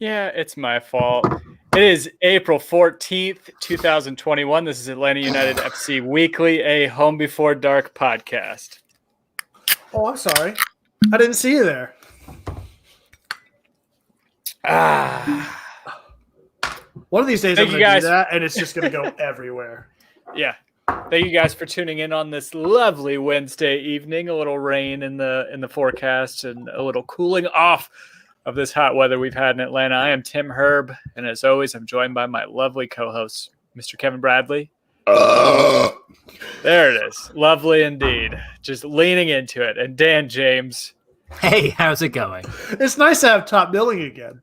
Yeah, it's my fault. It is April 14th, 2021. This is Atlanta United FC Weekly, a Home Before Dark podcast. Oh, I'm sorry. I didn't see you there. One of these days I'm going to do that, and it's just going to go everywhere. Yeah. Thank you guys for tuning in on this lovely Wednesday evening. A little rain in the forecast and a little cooling off of this hot weather we've had in Atlanta. I am Tim Herb, and as always, I'm joined by my lovely co-host, Mr. Kevin Bradley. There it is. Lovely indeed. Just leaning into it. And Dan James. Hey, how's it going? It's nice to have top billing again.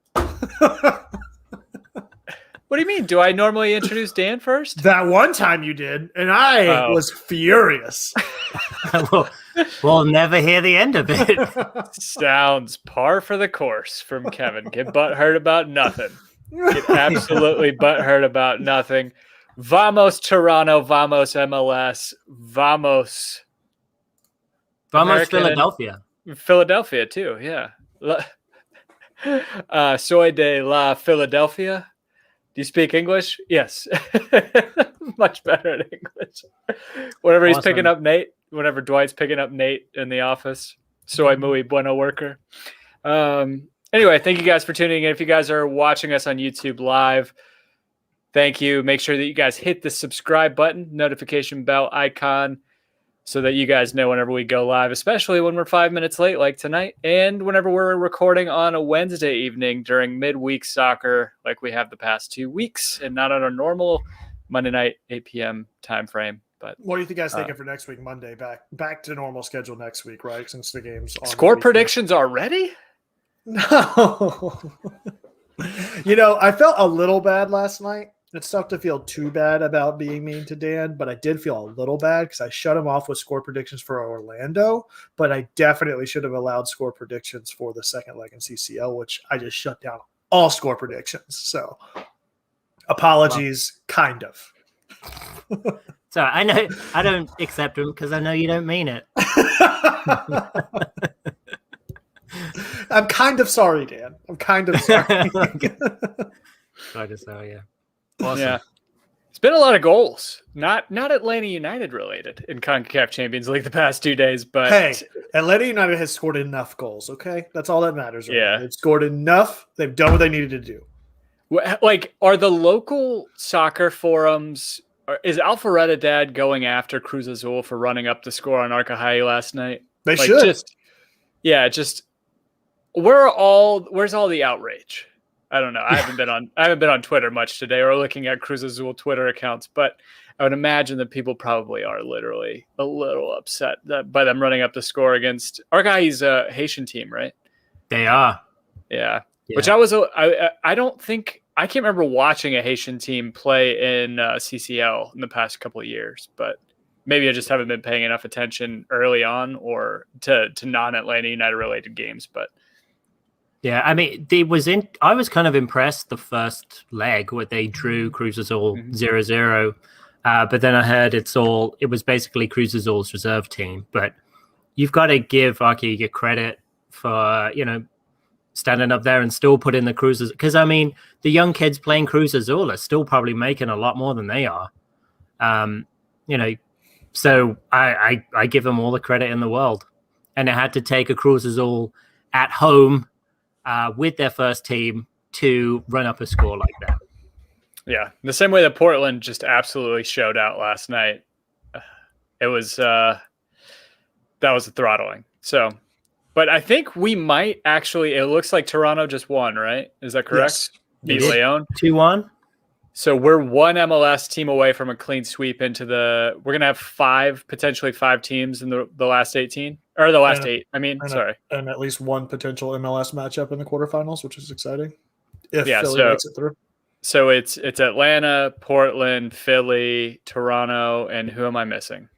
What do you mean? Do I normally introduce Dan first? That one time you did, and I was furious. We'll never hear the end of it. Sounds par for the course from Kevin. Get butthurt about nothing. Get absolutely butthurt about nothing. Vamos Toronto, vamos MLS, vamos Philadelphia. Philadelphia too, yeah. Soy de la Philadelphia. Do you speak English? Yes. Much better at English. Whenever he's picking up Nate, whenever Dwight's picking up Nate in the office. Soy muy bueno worker. Anyway, thank you guys for tuning in. If you guys are watching us on YouTube live, thank you. Make sure that you guys hit the subscribe button, notification bell icon, so that you guys know whenever we go live, especially when we're 5 minutes late like tonight, and whenever we're recording on a Wednesday evening during midweek soccer like we have the past 2 weeks, and not on a normal Monday night 8 p.m. time frame. But what do you think guys thinking for next week, Monday? Back to normal schedule next week, right? Since the game's on. Score predictions already? No. I felt a little bad last night. It's tough to feel too bad about being mean to Dan, but I did feel a little bad because I shut him off with score predictions for Orlando, but I definitely should have allowed score predictions for the second leg in CCL, which I just shut down all score predictions. So apologies, kind of. So I know I don't accept them because I know you don't mean it. I'm kind of sorry, Dan. I'm kind of sorry. Kind of sorry, yeah. Awesome. Yeah. It's been a lot of goals. Not Atlanta United related in CONCACAF Champions League the past 2 days, but hey, Atlanta United has scored enough goals, okay? That's all that matters. Right now. They've scored enough. They've done what they needed to do. Like, are the local soccer forums, is Alpharetta Dad going after Cruz Azul for running up the score on Arcahai last night? They should. Where's all the outrage? I don't know. I haven't been on Twitter much today or looking at Cruz Azul Twitter accounts, but I would imagine that people probably are literally a little upset by them running up the score against Arcahai's a Haitian team, right? They are. Yeah. Which I don't think I can't remember watching a Haitian team play in CCL in the past couple of years, but maybe I just haven't been paying enough attention early on or to non-Atlanta United related games, but yeah, I mean, I was kind of impressed the first leg where they drew Cruz Azul 0-0, but then I heard it was basically Cruz Azul's reserve team. But you've got to give Archie credit for standing up there and still put in the Cruz Azul, because I mean the young kids playing Cruz Azul are still probably making a lot more than they are. So I give them all the credit in the world, and it had to take a Cruz Azul at home. With their first team to run up a score like that. Yeah, the same way that Portland just absolutely showed out last night. It was that was a throttling. So, but I think we might actually. It looks like Toronto just won, right? Is that correct? Yes. Beat Leon 2-1. So we're one MLS team away from a clean sweep into the. We're gonna have potentially five teams in the last 18. Or the last 8. I mean, sorry. And at least one potential MLS matchup in the quarterfinals, which is exciting. If Philly makes it through. So it's Atlanta, Portland, Philly, Toronto, and who am I missing?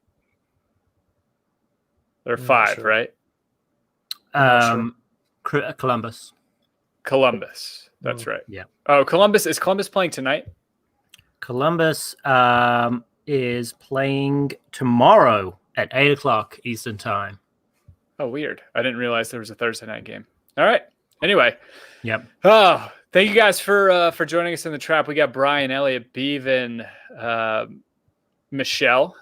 There are 5, right? Columbus. Columbus. That's right. Yeah. Oh, Columbus. Is Columbus playing tonight? Columbus is playing tomorrow at 8 o'clock Eastern time. Oh, weird. I didn't realize there was a Thursday night game. All right. Anyway. Yep. Oh, Thank you guys for joining us in the trap. We got Brian, Elliot, Bevan, Michelle,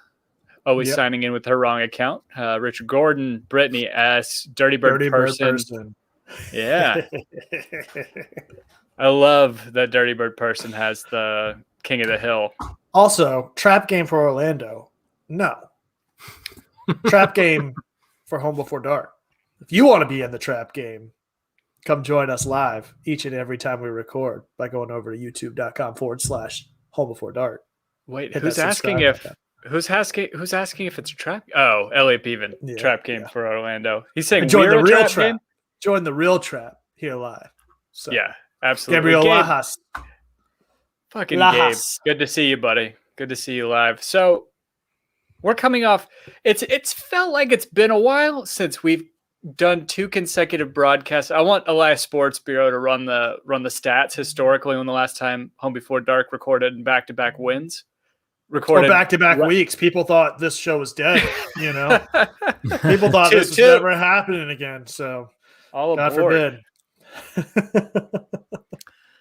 always signing in with her wrong account. Richard Gordon, Brittany S, Dirty Bird person. Yeah. I love that Dirty Bird person has the King of the Hill. Also, trap game for Orlando. No. Trap game for Home Before Dark. If you want to be in the trap game, come join us live each and every time we record by going over to youtube.com/Home Before Dark. Wait, who's asking if it's a trap? Oh, Elliot Bevan, trap game for Orlando. He's saying join the real trap trap. Game? Join the real trap here live. So, yeah, absolutely. Gabriel Lajas. Fucking Gabe. Good to see you, buddy. Good to see you live. So we're coming off. It's felt like it's been a while since we've done 2 consecutive broadcasts. I want Elias Sports Bureau to run the stats historically when the last time Home Before Dark recorded back-to-back wins. Recorded back-to-back weeks. People thought this show was dead, you know. People thought this was never happening again. So all God aboard. forbid.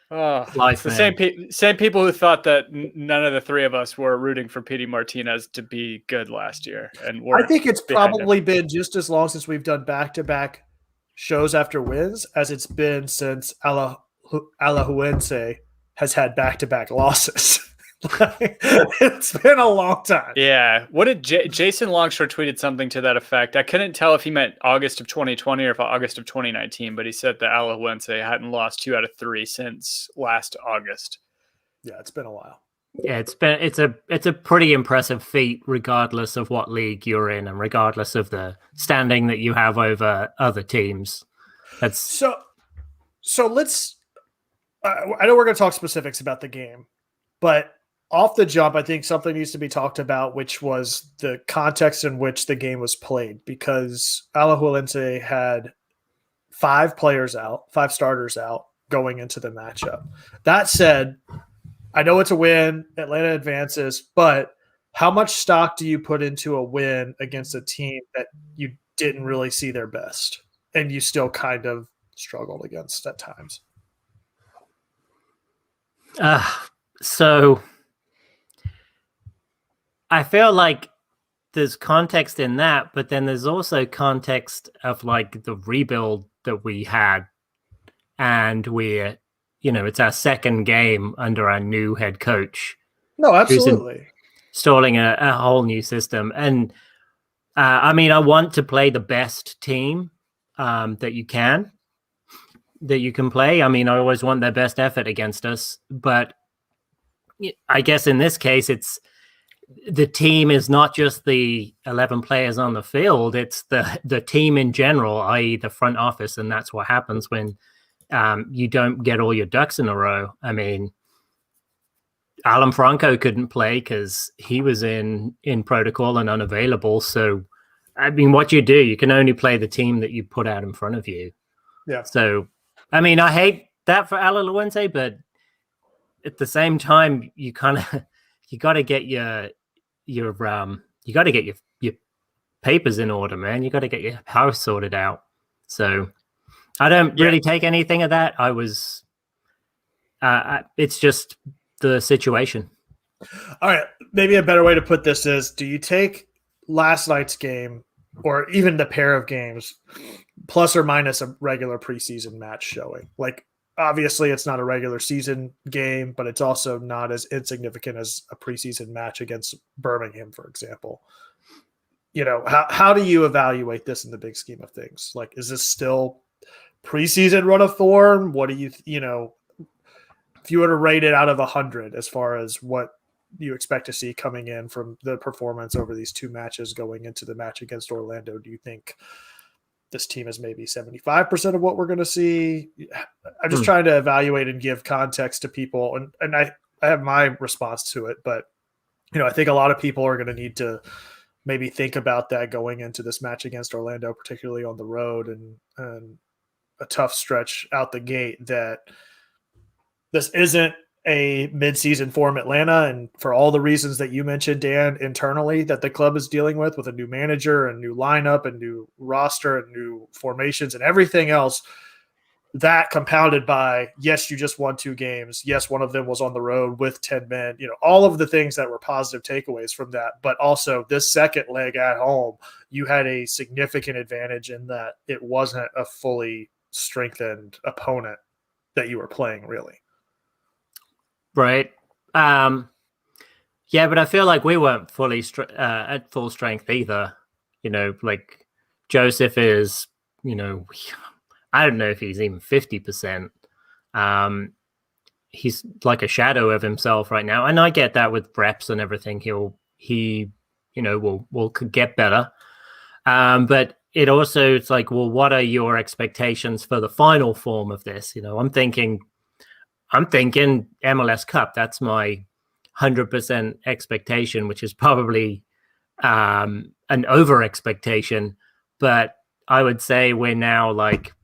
Life, the same people who thought that none of the 3 of us were rooting for P.D. Martinez to be good last year, and I think it's probably been just as long since we've done back-to-back shows after wins as it's been since Alajuelense has had back-to-back losses. It's been a long time. Yeah. What did Jason Longshore tweeted something to that effect? I couldn't tell if he meant August of 2020 or if August of 2019, but he said that Alajuelense hadn't lost 2 out of 3 since last August. Yeah, it's been a while. Yeah, it's a pretty impressive feat, regardless of what league you're in and regardless of the standing that you have over other teams. That's so let's. I know we're going to talk specifics about the game, but off the jump, I think something needs to be talked about, which was the context in which the game was played, because Alajuelense had 5 starters out going into the matchup. That said, I know it's a win. Atlanta advances, but how much stock do you put into a win against a team that you didn't really see their best and you still kind of struggled against at times? So I feel like there's context in that, but then there's also context of like the rebuild that we had, and we're, it's our second game under our new head coach. No, absolutely. Installing a whole new system. And I want to play the best team that you can play. I always want their best effort against us, but I guess in this case, the team is not just the 11 players on the field, it's the team in general, i.e. the front office, and that's what happens when you don't get all your ducks in a row. Alan Franco couldn't play because he was in protocol and unavailable. So, what you can only play the team that you put out in front of you. Yeah. So, I hate that for Alajuelense, but at the same time, you got to get your papers in order, man. You got to get your house sorted out. So I don't really take anything of that. It's just the situation. All right. Maybe a better way to put this is, do you take last night's game or even the pair of games plus or minus a regular preseason match showing? Like, obviously it's not a regular season game, but it's also not as insignificant as a preseason match against Birmingham, for example. How do you evaluate this in the big scheme of things? Like, is this still preseason run of form? What do you, if you were to rate it out of 100 as far as what you expect to see coming in from the performance over these 2 matches going into the match against Orlando, do you think this team is maybe 75% of what we're going to see? I'm just trying to evaluate and give context to people. And I have my response to it, but, I think a lot of people are going to need to maybe think about that going into this match against Orlando, particularly on the road and a tough stretch out the gate, that this isn't a midseason form Atlanta. And for all the reasons that you mentioned, Dan, internally that the club is dealing with a new manager and new lineup and new roster and new formations and everything else, that compounded by, yes, you just won 2 games. Yes, one of them was on the road with 10 men. All of the things that were positive takeaways from that. But also this second leg at home, you had a significant advantage in that it wasn't a fully strengthened opponent that you were playing, really. Right. Yeah, but I feel like we weren't fully at full strength either. Like Joseph is, I don't know if he's even 50%. He's like a shadow of himself right now. And I get that with reps and everything. He will get better. But it also, it's like, well, what are your expectations for the final form of this? I'm thinking MLS Cup. That's my 100% expectation, which is probably an over expectation. But I would say we're now like,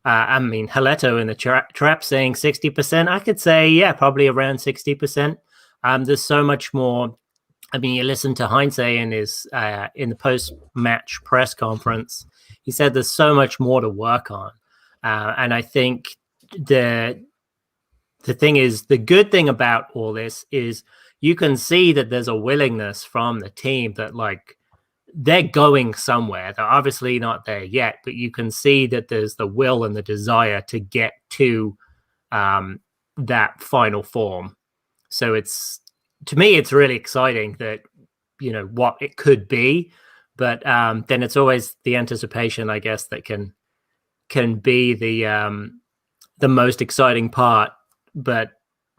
Haleto in the trap saying 60%. I could say, yeah, probably around 60%. There's so much more. You listen to Heinze in the post-match press conference. He said there's so much more to work on. And I think the thing is, the good thing about all this is you can see that there's a willingness from the team that like they're going somewhere. They're obviously not there yet, but you can see that there's the will and the desire to get to that final form. So to me, it's really exciting that, what it could be, but then it's always the anticipation, I guess, that can be the most exciting part. But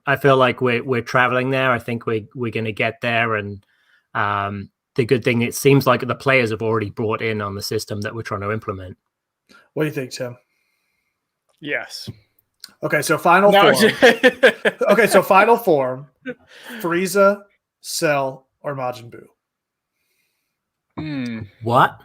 I feel like we're traveling there. I think we're going to get there. And the good thing, it seems like the players have already brought in on the system that we're trying to implement. What do you think, Tim? Yes. Okay, so final form. Okay, so final form: Frieza, Cell, or Majin Buu. What?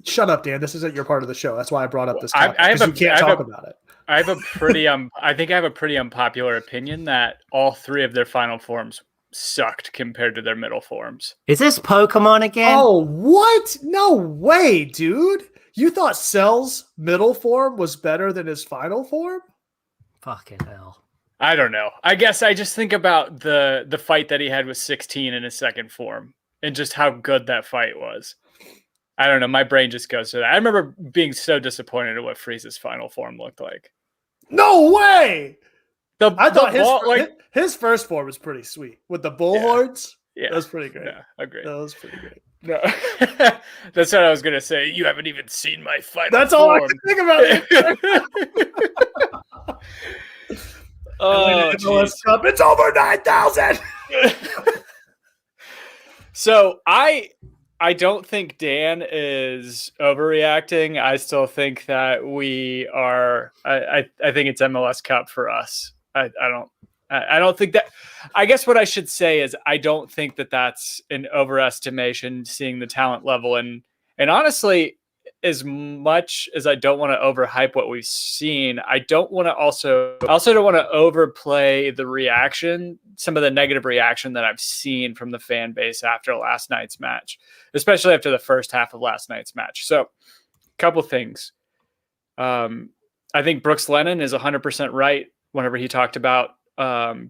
Shut up, Dan. This isn't your part of the show. That's why I brought up this topic, because you can't talk about it. I have a pretty I think I have a pretty unpopular opinion that all 3 of their final forms sucked compared to their middle forms. Is this Pokemon again? Oh, what? No way, dude. You thought Cell's middle form was better than his final form? Fucking hell. I don't know. I guess I just think about the fight that he had with 16 in his second form and just how good that fight was. I don't know. My brain just goes to that. I remember being so disappointed at what Frieza's final form looked like. No way! I thought his first form was pretty sweet. With the bullhorns, yeah. That was pretty great. Yeah, agreed. That was pretty great. No, that's what I was going to say. You haven't even seen my final That's form. all I can think about. Oh, Cup, it's over 9,000! So I don't think Dan is overreacting. I still think that we are. I think it's MLS Cup for us. I don't think that. I guess what I should say is I don't think that that's an overestimation, seeing the talent level, and honestly, as much as I don't want to overhype what we've seen, I don't want to also don't want to overplay the reaction, some of the negative reaction that I've seen from the fan base after last night's match, especially after the first half of last night's match. So, a couple things. I think Brooks Lennon is 100% right whenever he talked about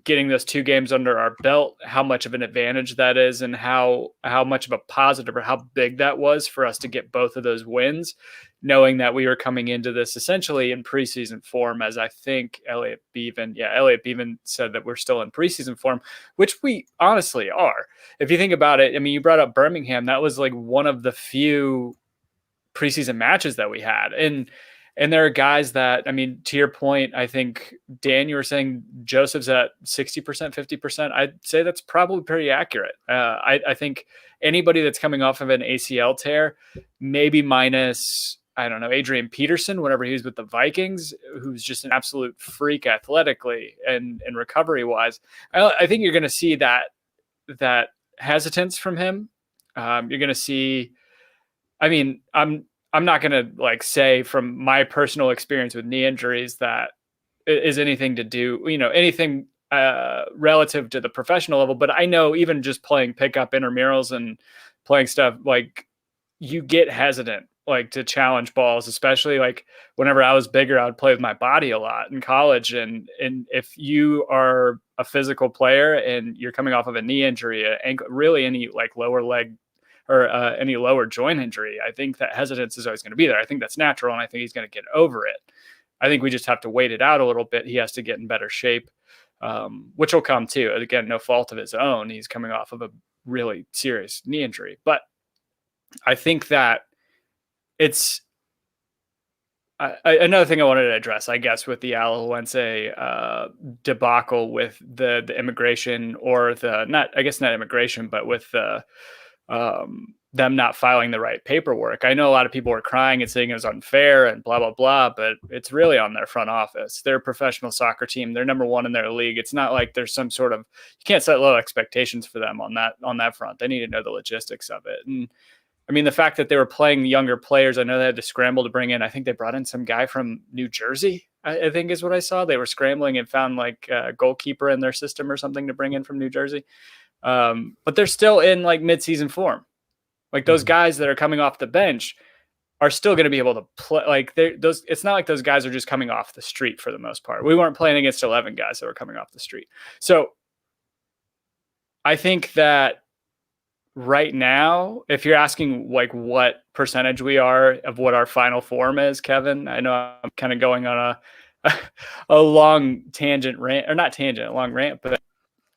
getting those 2 games under our belt, how much of an advantage that is, and how much of a positive or how big that was for us to get both of those wins, knowing that we were coming into this essentially in preseason form, as I think Elliot Beaven said that we're still in preseason form, which we honestly are. If you think about it, you brought up Birmingham. That was like one of the few preseason matches that we had. And there are guys that, to your point, I think, Dan, you were saying Joseph's at 60%, 50%. I'd say that's probably pretty accurate. I think anybody that's coming off of an ACL tear, maybe minus, I don't know, Adrian Peterson, whenever he was with the Vikings, who's just an absolute freak athletically and recovery-wise. I think you're going to see that hesitance from him. You're going to see, I'm not going to say from my personal experience with knee injuries that is anything to do, anything relative to the professional level. But I know even just playing pickup intramurals and playing stuff, like, you get hesitant like to challenge balls, especially like whenever I was bigger, I would play with my body a lot in college. And if you are a physical player and you're coming off of a knee injury, ankle, really any like lower leg or any lower joint injury, I think that hesitance is always going to be there. I think that's natural, and I think he's going to get over it. I think we just have to wait it out a little bit. He has to get in better shape, which will come too. Again, no fault of his own. He's coming off of a really serious knee injury. But I think that it's another thing I wanted to address, I guess, with the Alajuelense debacle with the immigration, or not immigration, but with the them not filing the right paperwork. I know a lot of people were crying and saying it was unfair and blah, blah, blah, but it's really on their front office. They're a professional soccer team. They're number one in their league. It's not like there's some sort of, you can't set low expectations for them on that front. They need to know the logistics of it. And I mean, the fact that they were playing younger players, I know they had to scramble to bring in, I think they brought in some guy from New Jersey, I think is what I saw. They were scrambling and found like a goalkeeper in their system or something to bring in from New Jersey. But they're still in like mid-season form. Like those guys that are coming off the bench are still going to be able to play. Like it's not like those guys are just coming off the street for the most part. We weren't playing against 11 guys that were coming off the street. So I think that right now, if you're asking like what percentage we are of what our final form is, Kevin, I know I'm kind of going on a long tangent rant, or not tangent, a long rant, but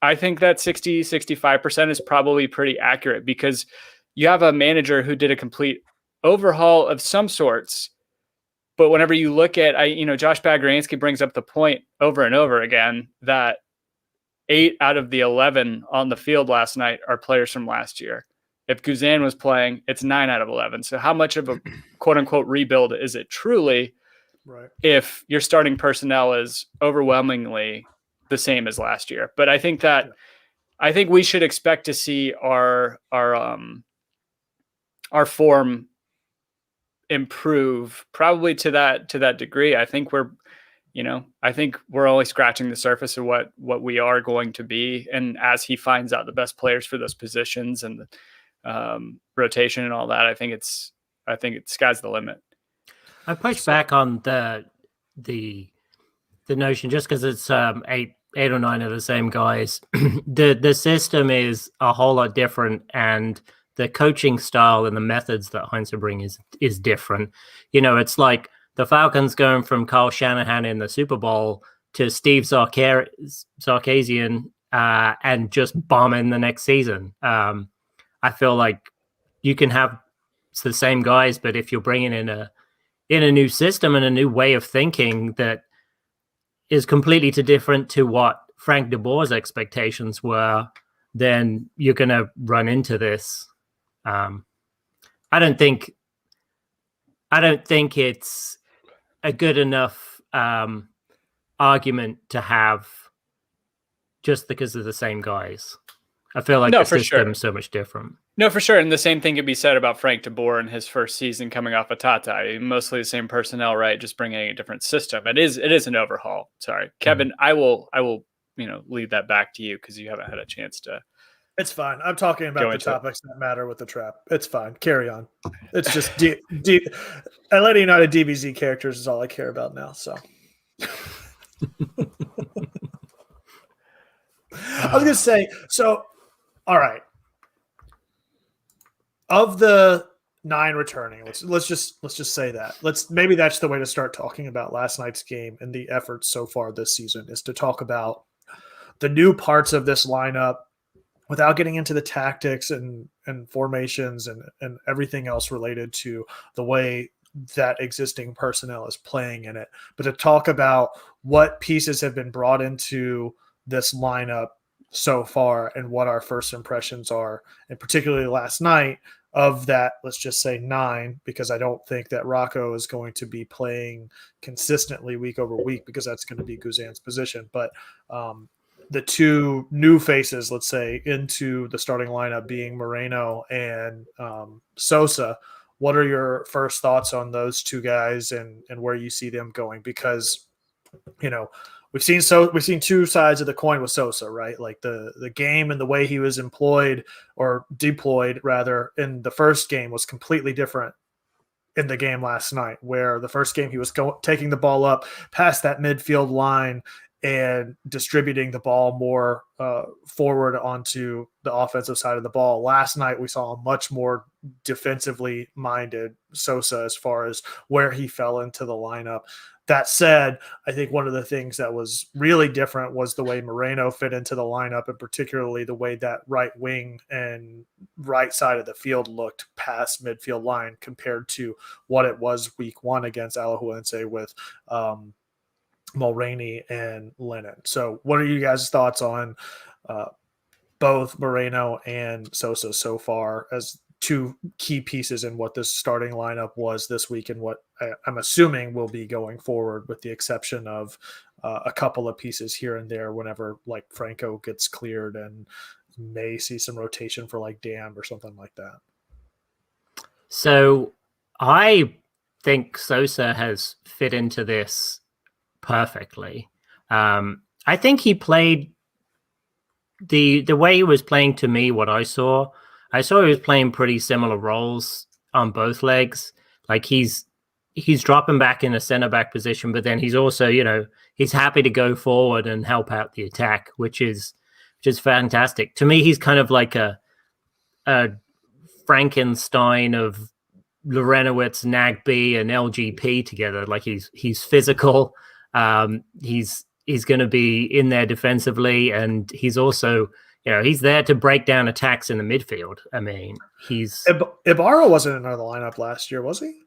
I think that 65% is probably pretty accurate, because you have a manager who did a complete overhaul of some sorts. But whenever you look at, Josh Bagriansky brings up the point over and over again that 8 out of the 11 on the field last night are players from last year. If Guzan was playing, it's 9 out of 11. So how much of a quote unquote rebuild is it truly? Right. If your starting personnel is overwhelmingly the same as last year? But I think we should expect to see our form improve, probably to that degree. I think we're only scratching the surface of what we are going to be. And as he finds out the best players for those positions and the rotation and all that, I think it's sky's the limit. I push back on the notion, just because it's 8 or 9 of the same guys. The system is a whole lot different, and the coaching style and the methods that Heinz bring is different. It's like the Falcons going from Kyle Shanahan in the Super Bowl to Steve Sarkisian and just bombing the next season. I feel like you can have the same guys, but if you're bringing in a new system and a new way of thinking that is completely different to what Frank de Boer's expectations were, then you're going to run into this. I don't think it's a good enough argument to have just because of the same guys. I feel like the system's so much different. No, for sure. And the same thing could be said about Frank de Boer in his first season coming off of Tata. Mostly the same personnel, right? Just bringing a different system. It is an overhaul. Sorry, Kevin. I will leave that back to you, because you haven't had a chance to. It's fine. I'm talking about the topics that matter with the trap. It's fine. Carry on. It's just Atlanta United DBZ characters is all I care about now. So I was gonna say, so all right. Of the 9 returning, let's just say that. Maybe that's the way to start talking about last night's game and the efforts so far this season, is to talk about the new parts of this lineup without getting into the tactics and formations and everything else related to the way that existing personnel is playing in it, but to talk about what pieces have been brought into this lineup so far and what our first impressions are, and particularly last night of that, let's just say 9, because I don't think that Rocco is going to be playing consistently week over week, because that's going to be Guzan's position. But the 2 new faces, let's say, into the starting lineup being Moreno and Sosa. What are your first thoughts on those 2 guys and where you see them going? Because, we've seen 2 sides of the coin with Sosa, right? Like the game and the way he was employed, or deployed rather, in the first game was completely different in the game last night, where the first game he was taking the ball up past that midfield line and distributing the ball more forward onto the offensive side of the ball. Last night, we saw a much more defensively minded Sosa as far as where he fell into the lineup. That said, I think one of the things that was really different was the way Moreno fit into the lineup, and particularly the way that right wing and right side of the field looked past midfield line compared to what it was week one against Alajuelense with Mulroney and Lennon. So what are you guys' thoughts on both Moreno and Sosa so far as two key pieces in what this starting lineup was this week and what I'm assuming will be going forward, with the exception of a couple of pieces here and there whenever like Franco gets cleared and may see some rotation for like Dam or something like that? So I think Sosa has fit into this perfectly. I think he played the way he was playing, to me, what I saw he was playing pretty similar roles on both legs. Like he's dropping back in a center back position, but then he's also, he's happy to go forward and help out the attack, which is fantastic. To me, he's kind of like a Frankenstein of Lorenowitz, Nagby, and LGP together. Like he's physical. He's going to be in there defensively, and he's also, he's there to break down attacks in the midfield. I mean, Ibarra wasn't in the lineup last year, was he?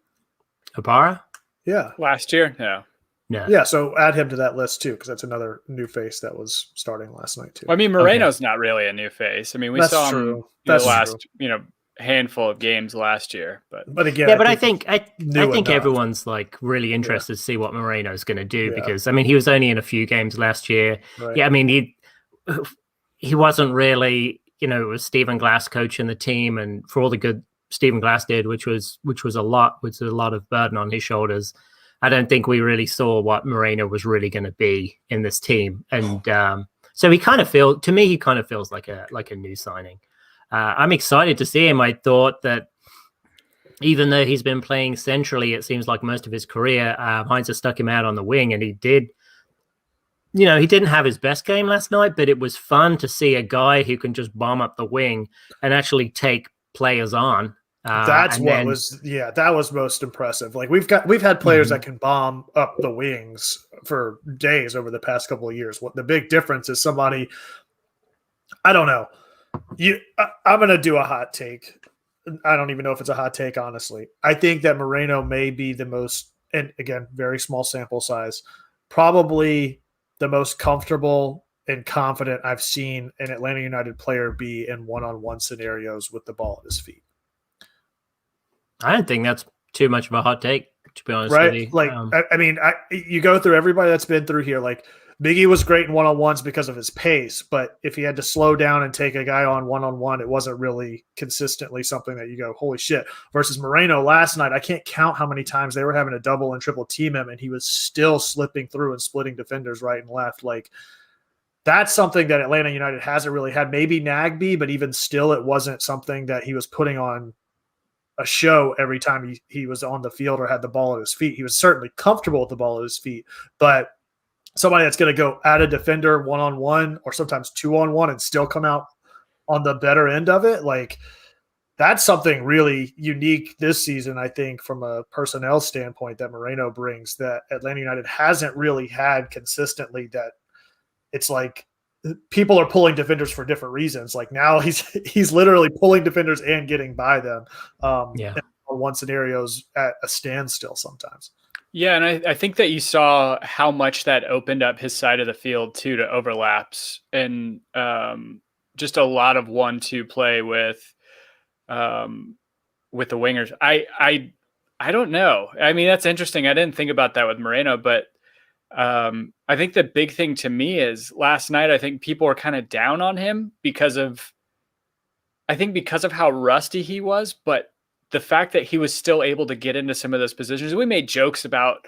Ibarra? Yeah. Last year? No. Yeah, so add him to that list too, because that's another new face that was starting last night too. I mean, Moreno's not really a new face. I mean, we saw him the last, handful of games last year, but again, yeah, I think everyone's like really interested to see what Moreno's going to do, because I mean, he was only in a few games last year. Right. Yeah, I mean, he wasn't really, it was Stephen Glass coaching the team, and for all the good Stephen Glass did, which was a lot of burden on his shoulders, I don't think we really saw what Moreno was really going to be in this team. And so he kind of feels like a new signing. I'm excited to see him. I thought that even though he's been playing centrally, it seems like most of his career, Heinz has stuck him out on the wing, and he didn't have his best game last night, but it was fun to see a guy who can just bomb up the wing and actually take players on. That was most impressive. Like we've had players that can bomb up the wings for days over the past couple of years. What the big difference is, somebody, I don't know. I'm going to do a hot take. I don't even know if it's a hot take, honestly. I think that Moreno may be the most, and again, very small sample size, probably the most comfortable and confident I've seen an Atlanta United player be in one-on-one scenarios with the ball at his feet. I don't think that's too much of a hot take, to be honest with you. Like, I mean, you go through everybody that's been through here. Like, Miggy was great in one-on-ones because of his pace, but if he had to slow down and take a guy on one-on-one, it wasn't really consistently something that you go, holy shit. Versus Moreno last night, I can't count how many times they were having a double and triple team him, and he was still slipping through and splitting defenders right and left. Like, that's something that Atlanta United hasn't really had. Maybe Nagby, but even still, it wasn't something that he was putting on a show every time he was on the field or had the ball at his feet. He was certainly comfortable with the ball at his feet, but somebody that's going to go at a defender one-on-one or sometimes two-on-one and still come out on the better end of it, like, that's something really unique this season, I think, from a personnel standpoint that Moreno brings that Atlanta United hasn't really had consistently. That it's like people are pulling defenders for different reasons. Like now he's literally pulling defenders and getting by them. In one scenarios at a standstill sometimes. Yeah, and I think that you saw how much that opened up his side of the field too to overlaps and just a lot of 1-2 play with the wingers. I don't know. I mean, that's interesting. I didn't think about that with Moreno, but I think the big thing to me is last night, I think people were kind of down on him because of how rusty he was, but the fact that he was still able to get into some of those positions. We made jokes about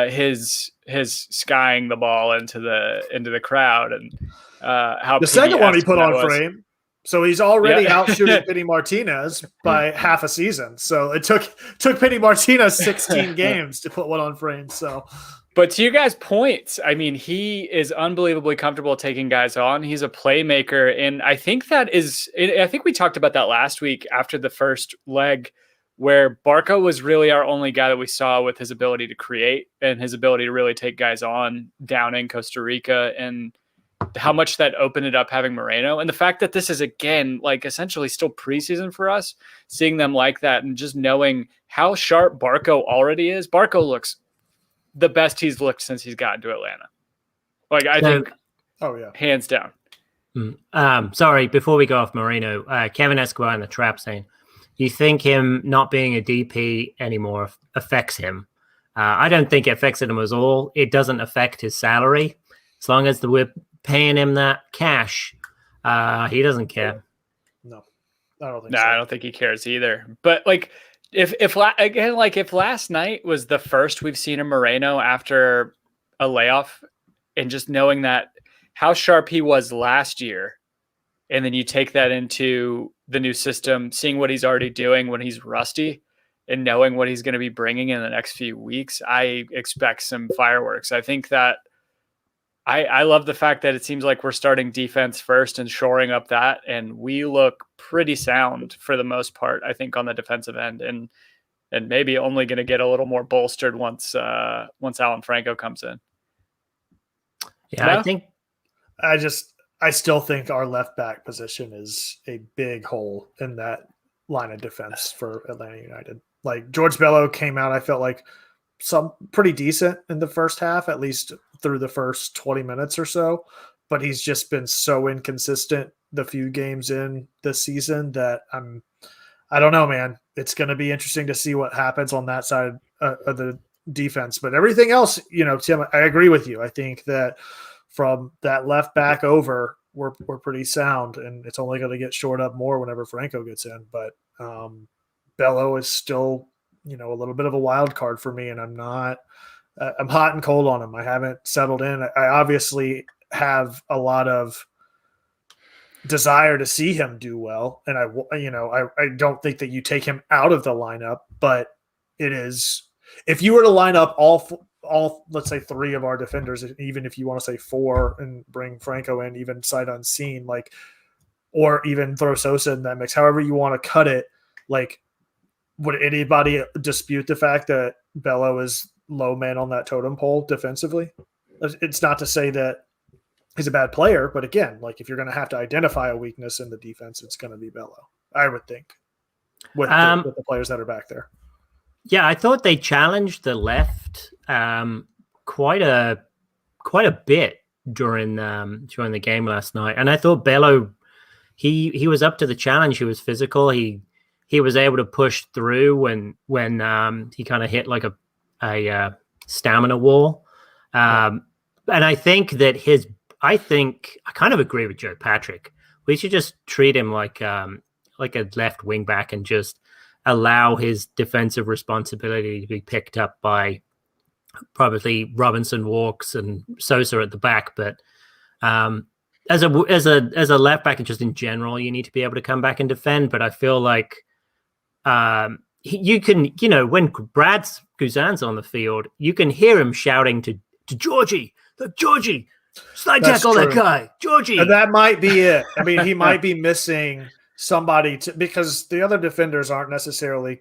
his skying the ball into the crowd and how the second one he put on frame. So he's already out shooting Pity Martinez by half a season. So it took Pity Martinez 16 games to put one on frame. So, but to you guys' points, I mean, he is unbelievably comfortable taking guys on. He's a playmaker, and I think we talked about that last week after the first leg, where Barco was really our only guy that we saw with his ability to create and his ability to really take guys on down in Costa Rica, and how much that opened it up having Moreno. And the fact that this is, again, like essentially still preseason for us, seeing them like that and just knowing how sharp Barco already is. Barco looks the best he's looked since he's gotten to Atlanta. Like, I think, hands down. Sorry, before we go off Moreno, Kevin Escobar in the trap saying, you think him not being a DP anymore affects him? I don't think it affects him at all. It doesn't affect his salary. As long as we're paying him that cash, he doesn't care. No, I don't think so. I don't think he cares either. But like, if last night was the first we've seen of Moreno after a layoff, and just knowing that how sharp he was last year, and then you take that into the new system, seeing what he's already doing when he's rusty, and knowing what he's going to be bringing in the next few weeks, I expect some fireworks. I think that I love the fact that it seems like we're starting defense first and shoring up that, and we look pretty sound for the most part, I think, on the defensive end, and maybe only going to get a little more bolstered once Alan Franco comes in. Yeah, I still think our left back position is a big hole in that line of defense for Atlanta United. Like, George Bello came out, I felt like some pretty decent in the first half, at least through the first 20 minutes or so, but he's just been so inconsistent the few games in this season that I don't know, man. It's going to be interesting to see what happens on that side of the defense, but everything else, Tim, I agree with you. I think that from that left back over, we're pretty sound, and it's only going to get shored up more whenever Franco gets in. But Bello is still, a little bit of a wild card for me, and I'm hot and cold on him. I haven't settled in. I obviously have a lot of desire to see him do well, and I don't think that you take him out of the lineup, but it is, if you were to line up all let's say three of our defenders, even if you want to say four and bring Franco in, even sight unseen, like, or even throw Sosa in that mix, however you want to cut it, like, would anybody dispute the fact that Bello is low man on that totem pole defensively? It's not to say that he's a bad player, but again, like, if you're going to have to identify a weakness in the defense, it's going to be Bello, I would think, with the players that are back there. Yeah, I thought they challenged the left quite a bit during the game last night, and I thought Bello he was up to the challenge. He was physical. He was able to push through when he kind of hit like a stamina wall, and I think that I kind of agree with Joe Patrick. We should just treat him like a left wing back and just allow his defensive responsibility to be picked up by probably Robinson, Walks, and Sosa at the back. But as a left back and just in general, you need to be able to come back and defend. But I feel like you can, when Brad Guzan's on the field, you can hear him shouting to Georgie, slide tackle that guy, Georgie. And that might be it. I mean, he might be missing somebody because the other defenders aren't necessarily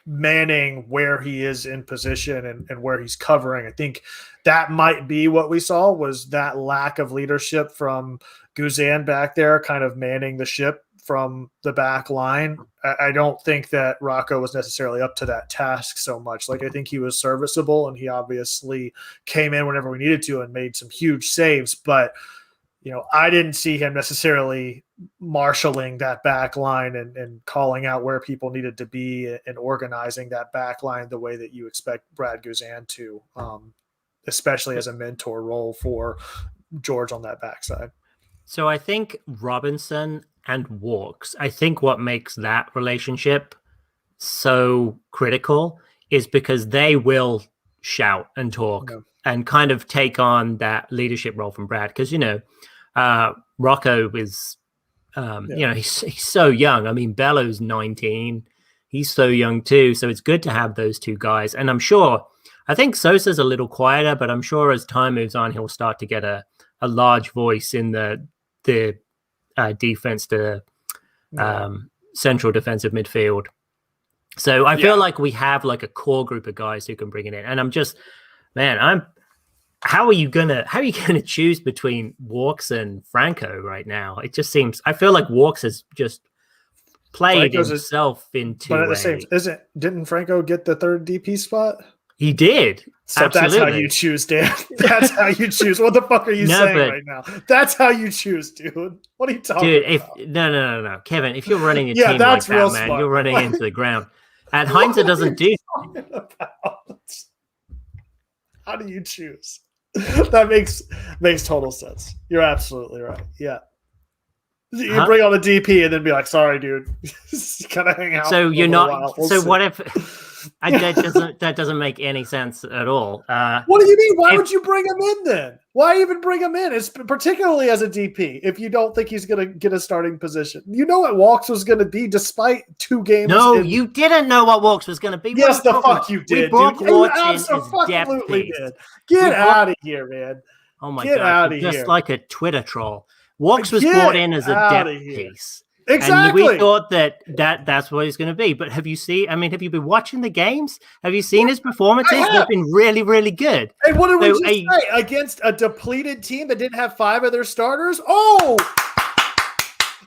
manning where he is in position and where he's covering. I think that might be what we saw, was that lack of leadership from Guzan back there, kind of manning the ship from the back line. I don't think that Rocco was necessarily up to that task so much. Like, I think he was serviceable, and he obviously came in whenever we needed to and made some huge saves, but I didn't see him necessarily marshaling that back line and calling out where people needed to be and organizing that back line the way that you expect Brad Guzan to, especially as a mentor role for George on that backside. So I think Robinson and Walks, I think what makes that relationship so critical is because they will shout and talk and kind of take on that leadership role from Brad. Because, Rocco is You know, he's so young. I mean, Bello's 19. He's so young too. So it's good to have those two guys. And I think Sosa's a little quieter, but I'm sure as time moves on, he'll start to get a large voice in the defense to central defensive midfield. So I feel like we have like a core group of guys who can bring it in. And I'm just, man, how are you gonna choose between Walks and Franco right now? It just seems, I feel like Walks has just played himself into. But at the same, didn't Franco get the third DP spot? He did. So absolutely. That's how you choose, Dan. That's how you choose. What the fuck are you saying right now? That's how you choose, dude. What are you talking about? No, Kevin, if you're running a team like that, man, smart. You're running into the ground. And Heinze doesn't do that. How do you choose? That makes total sense. You're absolutely right. Yeah. You bring on a DP and then be like, sorry, dude. Kind of hang out. So you're not. What if that doesn't make any sense at all? What do you mean? Why would you bring him in then? Why even bring him in? It's particularly as a DP. If you don't think he's going to get a starting position, you know what Walks was going to be despite 2 games. No, you didn't know what Walks was going to be. Yes, the fuck you did. We brought Walks in as depth piece. Get out of here, man. Oh my god! Just like a Twitter troll. Walks was brought in as a depth piece. Exactly. And we thought that's what he's going to be. But have you been watching the games? Have you seen his performances? They've been really, really good. And what did we just say? Against a depleted team that didn't have 5 of their starters? Oh!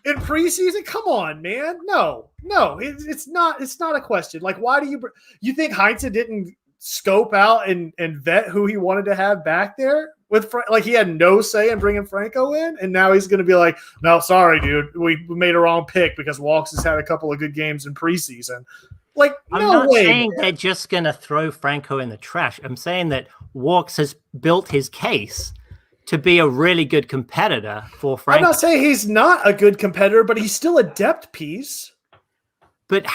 In preseason? Come on, man. No. It's not a question. Like, why do you think Heinze didn't scope out and vet who he wanted to have back there? Like he had no say in bringing Franco in, and now he's going to be like, no, sorry, dude, we made a wrong pick because Walks has had a couple of good games in preseason. Like, I'm not saying they're just going to throw Franco in the trash. I'm saying that Walks has built his case to be a really good competitor for Franco. I'm not saying he's not a good competitor, but he's still a depth piece. But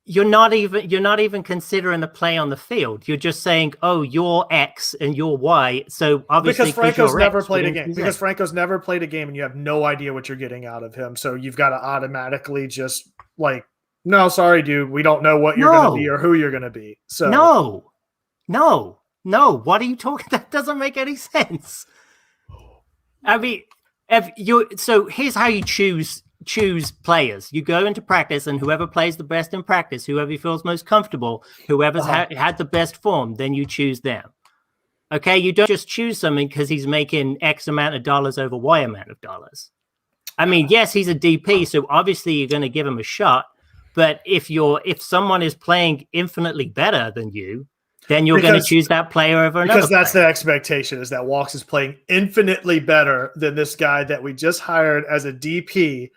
you're not even considering the play on the field. You're just saying, oh, you're X and you're Y. So obviously, because Franco's never played a game. Because Franco's never played a game, and you have no idea what you're getting out of him. So you've got to automatically just like, no, sorry, dude, we don't know what you're going to be or who you're going to be. So no. What are you talking? That doesn't make any sense. I mean, here's how you choose players. You go into practice, and whoever plays the best in practice, whoever feels most comfortable, whoever's had the best form, then you choose them. Okay, you don't just choose something because he's making X amount of dollars over Y amount of dollars. I mean, yes, he's a DP, so obviously you're going to give him a shot. But if someone is playing infinitely better than you, then you're going to choose that player over another. Because that's the expectation, is that Walks is playing infinitely better than this guy that we just hired as a DP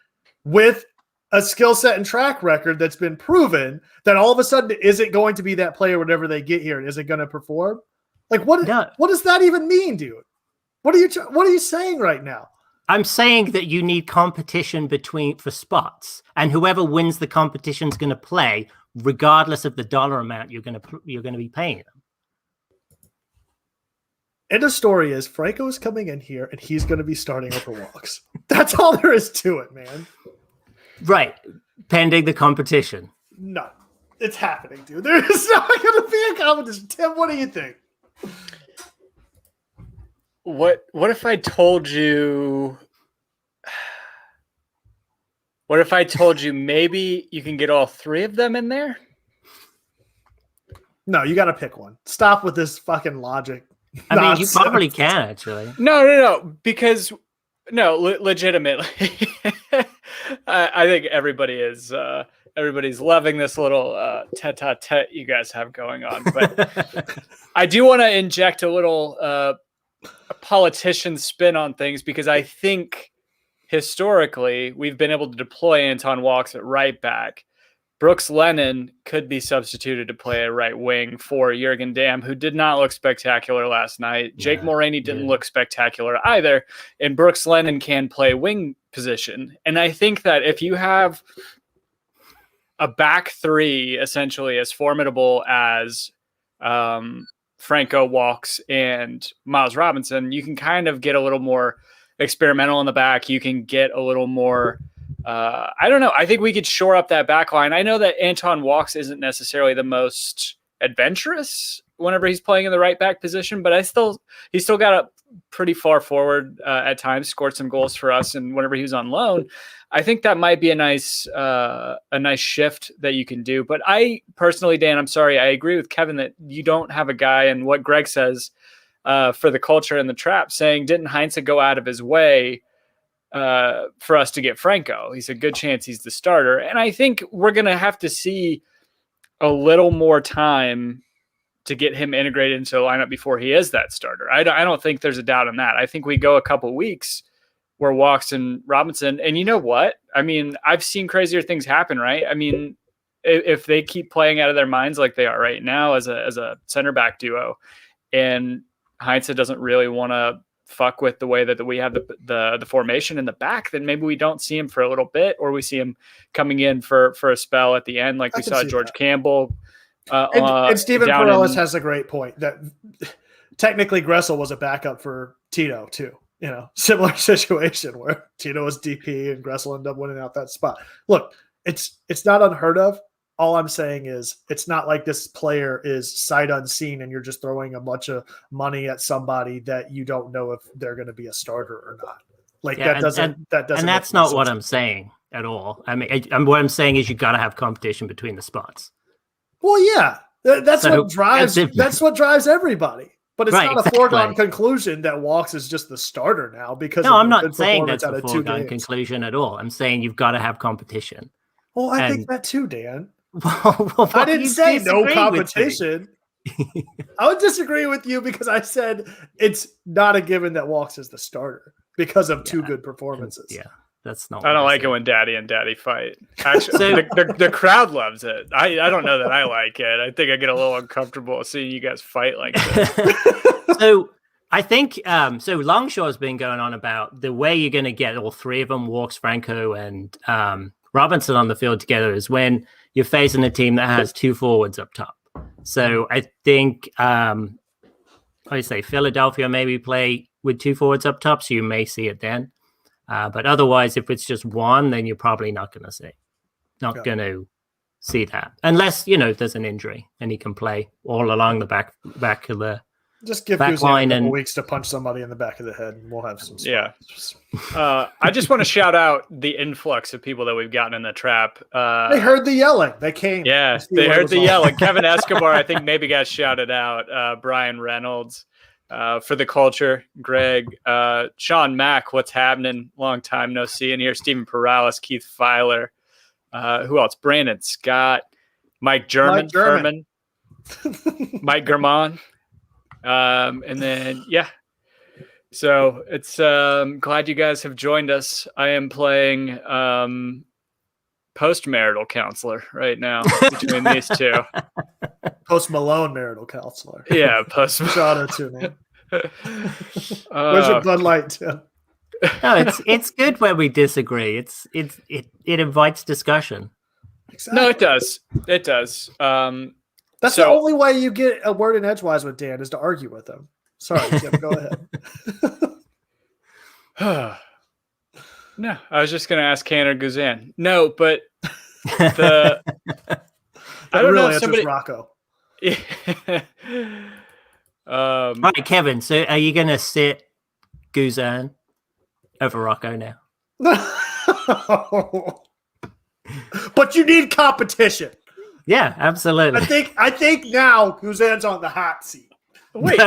with a skill set and track record that's been proven, that all of a sudden isn't going to be that player whenever they get here and isn't going to perform. Like, what does that even mean, dude? What are you saying right now? I'm saying that you need competition for spots, and whoever wins the competition is going to play, regardless of the dollar amount you're going to be paying them. And the story is Franco is coming in here, and he's going to be starting over Walks. That's all there is to it, man. Right, pending the competition. No, it's happening, dude. There is not going to be a competition. Tim, what do you think? What if I told you? What if I told you maybe you can get all 3 of them in there? No, you got to pick one. Stop with this fucking logic. I mean, you probably can actually. No, because legitimately, I think everybody's loving this little tete-a-tete you guys have going on. But I do want to inject a little a politician spin on things, because I think historically we've been able to deploy Anton Walks at right back. Brooks Lennon could be substituted to play a right wing for Jurgen Damm, who did not look spectacular last night. Jake Mulroney didn't look spectacular either. And Brooks Lennon can play wing position. And I think that if you have a back 3 essentially as formidable as Franco, Walks, and Miles Robinson, you can kind of get a little more experimental in the back. You can get a little more. I don't know. I think we could shore up that back line. I know that Anton Walks isn't necessarily the most adventurous whenever he's playing in the right back position, but he still got up pretty far forward at times, scored some goals for us. And whenever he was on loan, I think that might be a nice shift that you can do. But I personally, Dan, I'm sorry, I agree with Kevin that you don't have a guy, and what Greg says for the culture and the trap, saying, didn't Heinze go out of his way for us to get Franco? He's a good chance he's the starter. And I think we're going to have to see a little more time to get him integrated into the lineup before he is that starter. I don't think there's a doubt on that. I think we go a couple weeks where Walks and Robinson, and you know what? I mean, I've seen crazier things happen, right? I mean, if they keep playing out of their minds like they are right now as a center back duo, and Heinze doesn't really want to fuck with the way that we have the formation in the back, then maybe we don't see him for a little bit, or we see him coming in for a spell at the end, like we saw George Campbell. And Stephen Perellis has a great point that technically Gressel was a backup for Tito too. You know, similar situation where Tito was DP and Gressel ended up winning out that spot. Look, it's not unheard of. All I'm saying is it's not like this player is sight unseen and you're just throwing a bunch of money at somebody that you don't know if they're going to be a starter or not. Like that doesn't. And that's not what I'm saying at all. I mean, what I'm saying is you got to have competition between the spots. Well, yeah, that's what drives everybody. But it's not a foregone conclusion that Walks is just the starter now because I'm not saying that's a foregone conclusion at all. I'm saying you've got to have competition. Well, I think that too, Dan. Well, I didn't say no competition. I would disagree with you because I said it's not a given that Walks is the starter because of two good performances. Yeah. That's not. I don't like it when Daddy and Daddy fight. Actually, the crowd loves it. I don't know that I like it. I think I get a little uncomfortable seeing you guys fight like this. So I think Longshaw's been going on about the way you're going to get all three of them, Walks, Franco, and Robinson on the field together is when you're facing a team that has two forwards up top. So I think I say Philadelphia maybe play with two forwards up top, so you may see it then. But otherwise, if it's just one, then you're probably not going to see that unless there's an injury and he can play all along the back of the just give back line a couple weeks to punch somebody in the back of the head, and we'll have some. Yeah, I just want to shout out the influx of people that we've gotten in the trap. They heard the yelling. They came. Yeah, they heard the yelling. Kevin Escobar, I think, maybe got shouted out. Brian Reynolds. For the culture, Greg, Sean Mack, what's happening? Long time no see in here. Stephen Perales, Keith Filer, who else? Brandon Scott, Mike German. Mike German, and then So it's glad you guys have joined us. I am playing post-marital counselor right now between these two. Post Malone marital counselor. Yeah, post Malone too, man. Where's your Bud Light, Tim? No, it's good when we disagree. It invites discussion. Exactly. No, it does. It does. That's the only way you get a word in edgewise with Dan is to argue with him. Sorry, Tim, go ahead. No, I was just going to ask Canner Guzan. No, but I don't know. Somebody Rocco. All right, Kevin. So, are you going to sit Guzan over Rocco now? But you need competition. Yeah, absolutely. I think now Guzan's on the hot seat. Wait,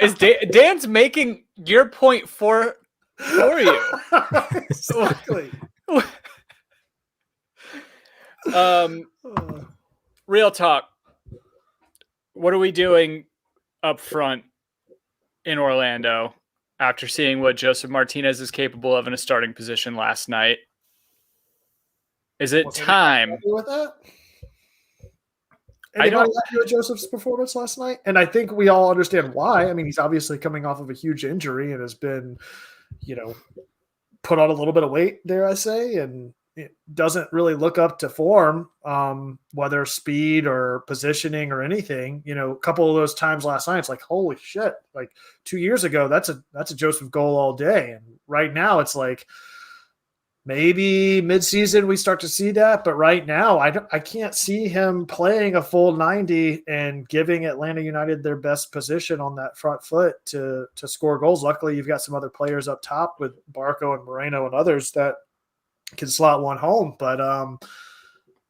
is Dan's making your point for you? Exactly. Real talk. What are we doing up front in Orlando after seeing what Joseph Martinez is capable of in a starting position last night? Is it time? With that? Anybody happy with Joseph's performance last night? And I think we all understand why. I mean, he's obviously coming off of a huge injury and has been, put on a little bit of weight, dare I say. And it doesn't really look up to form, whether speed or positioning or anything. A couple of those times last night, it's like, holy shit! Like 2 years ago, that's a Joseph goal all day, and right now it's like maybe midseason we start to see that, but right now I can't see him playing a full 90 and giving Atlanta United their best position on that front foot to score goals. Luckily, you've got some other players up top with Barco and Moreno and others that can slot one home. But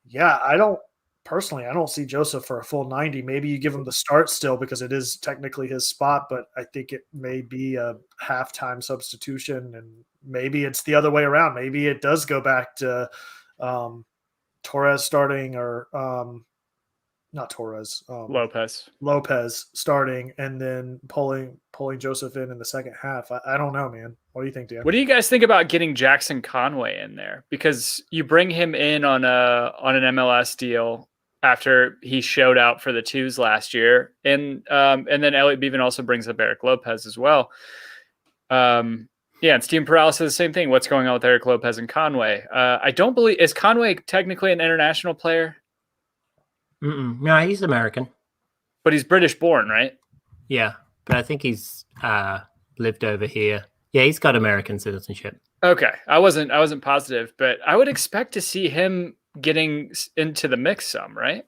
yeah, I don't see Joseph for a full 90. Maybe you give him the start still because it is technically his spot, but I think it may be a halftime substitution, and maybe it's the other way around. Maybe it does go back to Torres starting, or not Torres, Lopez starting, and then pulling Joseph in the second half. I don't know, man. What do you think, Dan? What do you guys think about getting Jackson Conway in there? Because you bring him in on an MLS deal after he showed out for the twos last year, and then Elliot Beaven also brings up Eric Lopez as well. Yeah, and Steven Perales says the same thing. What's going on with Eric Lopez and Conway? I don't believe, is Conway technically an international player? No, he's American, but he's British born, right? Yeah, but I think he's lived over here. Yeah, he's got American citizenship. Okay, I wasn't positive, but I would expect to see him getting into the mix some, right?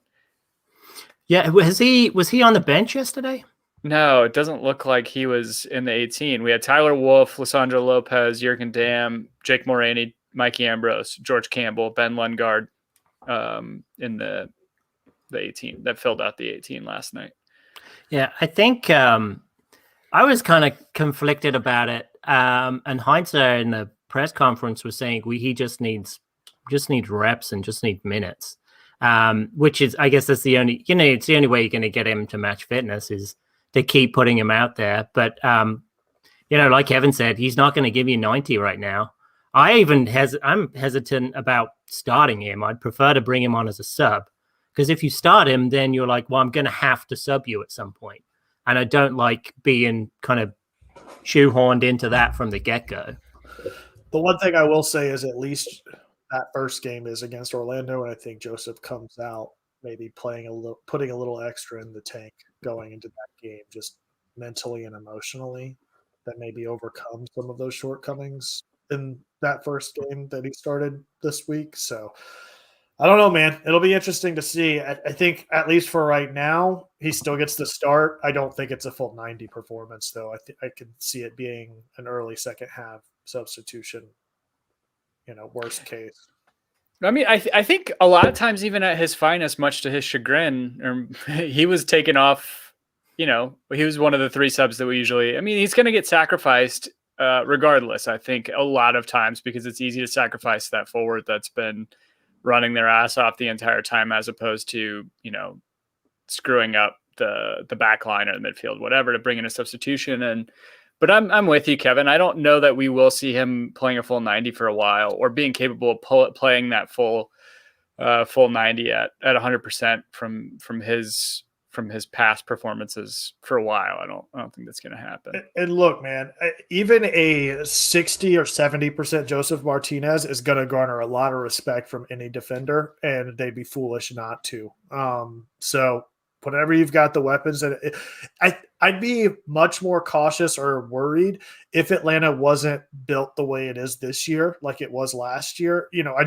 Yeah, was he on the bench yesterday? No, it doesn't look like he was in the 18. We had Tyler Wolff, Lissandro Lopez, Jurgen Damm, Jake Moraney, Mikey Ambrose, George Campbell, Ben Lundgaard in the 18 that filled out the 18 last night. Yeah, I think I was kind of conflicted about it. And Heinz in the press conference was saying he just needs reps and just need minutes. Which is, I guess that's the only, it's the only way you're going to get him to match fitness is to keep putting him out there. But, like Kevin said, he's not going to give you 90 right now. I'm hesitant about starting him. I'd prefer to bring him on as a sub, because if you start him, then you're like, well, I'm going to have to sub you at some point. And I don't like being kind of shoehorned into that from the get-go. The one thing I will say is at least that first game is against Orlando, and I think Joseph comes out maybe putting a little extra in the tank going into that game, just mentally and emotionally, that maybe overcome some of those shortcomings in that first game that he started this week. So I don't know, man. It'll be interesting to see. I think at least for right now, he still gets the start. I don't think it's a full 90 performance, though. I could see it being an early second half substitution, worst case. I mean, I think a lot of times, even at his finest, much to his chagrin, he was taken off. He was one of the three subs that we usually. I mean, he's going to get sacrificed regardless. I think a lot of times because it's easy to sacrifice that forward that's been running their ass off the entire time, as opposed to screwing up the back line or the midfield, whatever, to bring in a substitution. But I'm with you, Kevin. I don't know that we will see him playing a full 90 for a while, or being capable of playing that full 90 at 100% from his past performances for a while. I don't think that's going to happen. And look, man, even a 60 or 70% Joseph Martinez is going to garner a lot of respect from any defender, and they'd be foolish not to. So whenever you've got the weapons, and I'd be much more cautious or worried if Atlanta wasn't built the way it is this year, like it was last year. I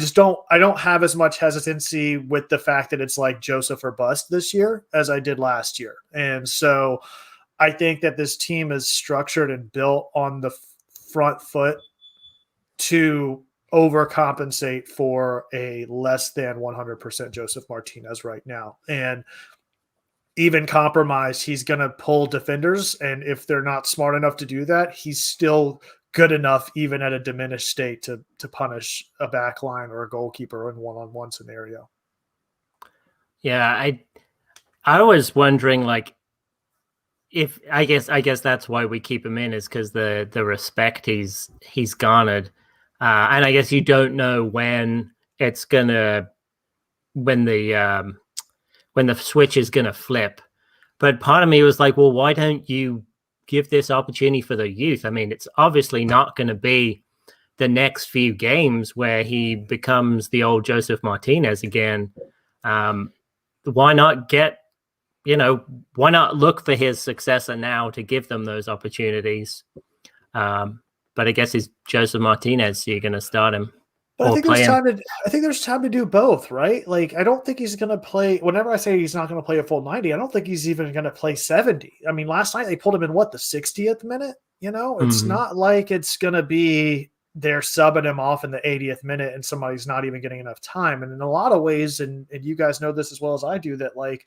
don't have as much hesitancy with the fact that it's like Joseph or bust this year as I did last year. And so I think that this team is structured and built on the front foot to overcompensate for a less than 100% Joseph Martinez right now. And even compromise, he's going to pull defenders. And if they're not smart enough to do that, he's still good enough, even at a diminished state, to punish a back line or a goalkeeper in one-on-one scenario. Yeah, I was wondering, like, if I guess that's why we keep him in, is because the respect he's garnered. And I guess you don't know when the switch is going to flip. But part of me was like, well, why don't you give this opportunity for the youth? I mean, it's obviously not going to be the next few games where he becomes the old Joseph Martinez again, why not why not look for his successor now to give them those opportunities? But I guess he's Joseph Martinez, so you're going to start him. But I think there's time to do both, right? Like, I don't think he's going to play. Whenever I say he's not going to play a full 90, I don't think he's even going to play 70. I mean, last night they pulled him in the 60th minute. It's not like it's going to be they're subbing him off in the 80th minute and somebody's not even getting enough time. And in a lot of ways, and you guys know this as well as I do, that like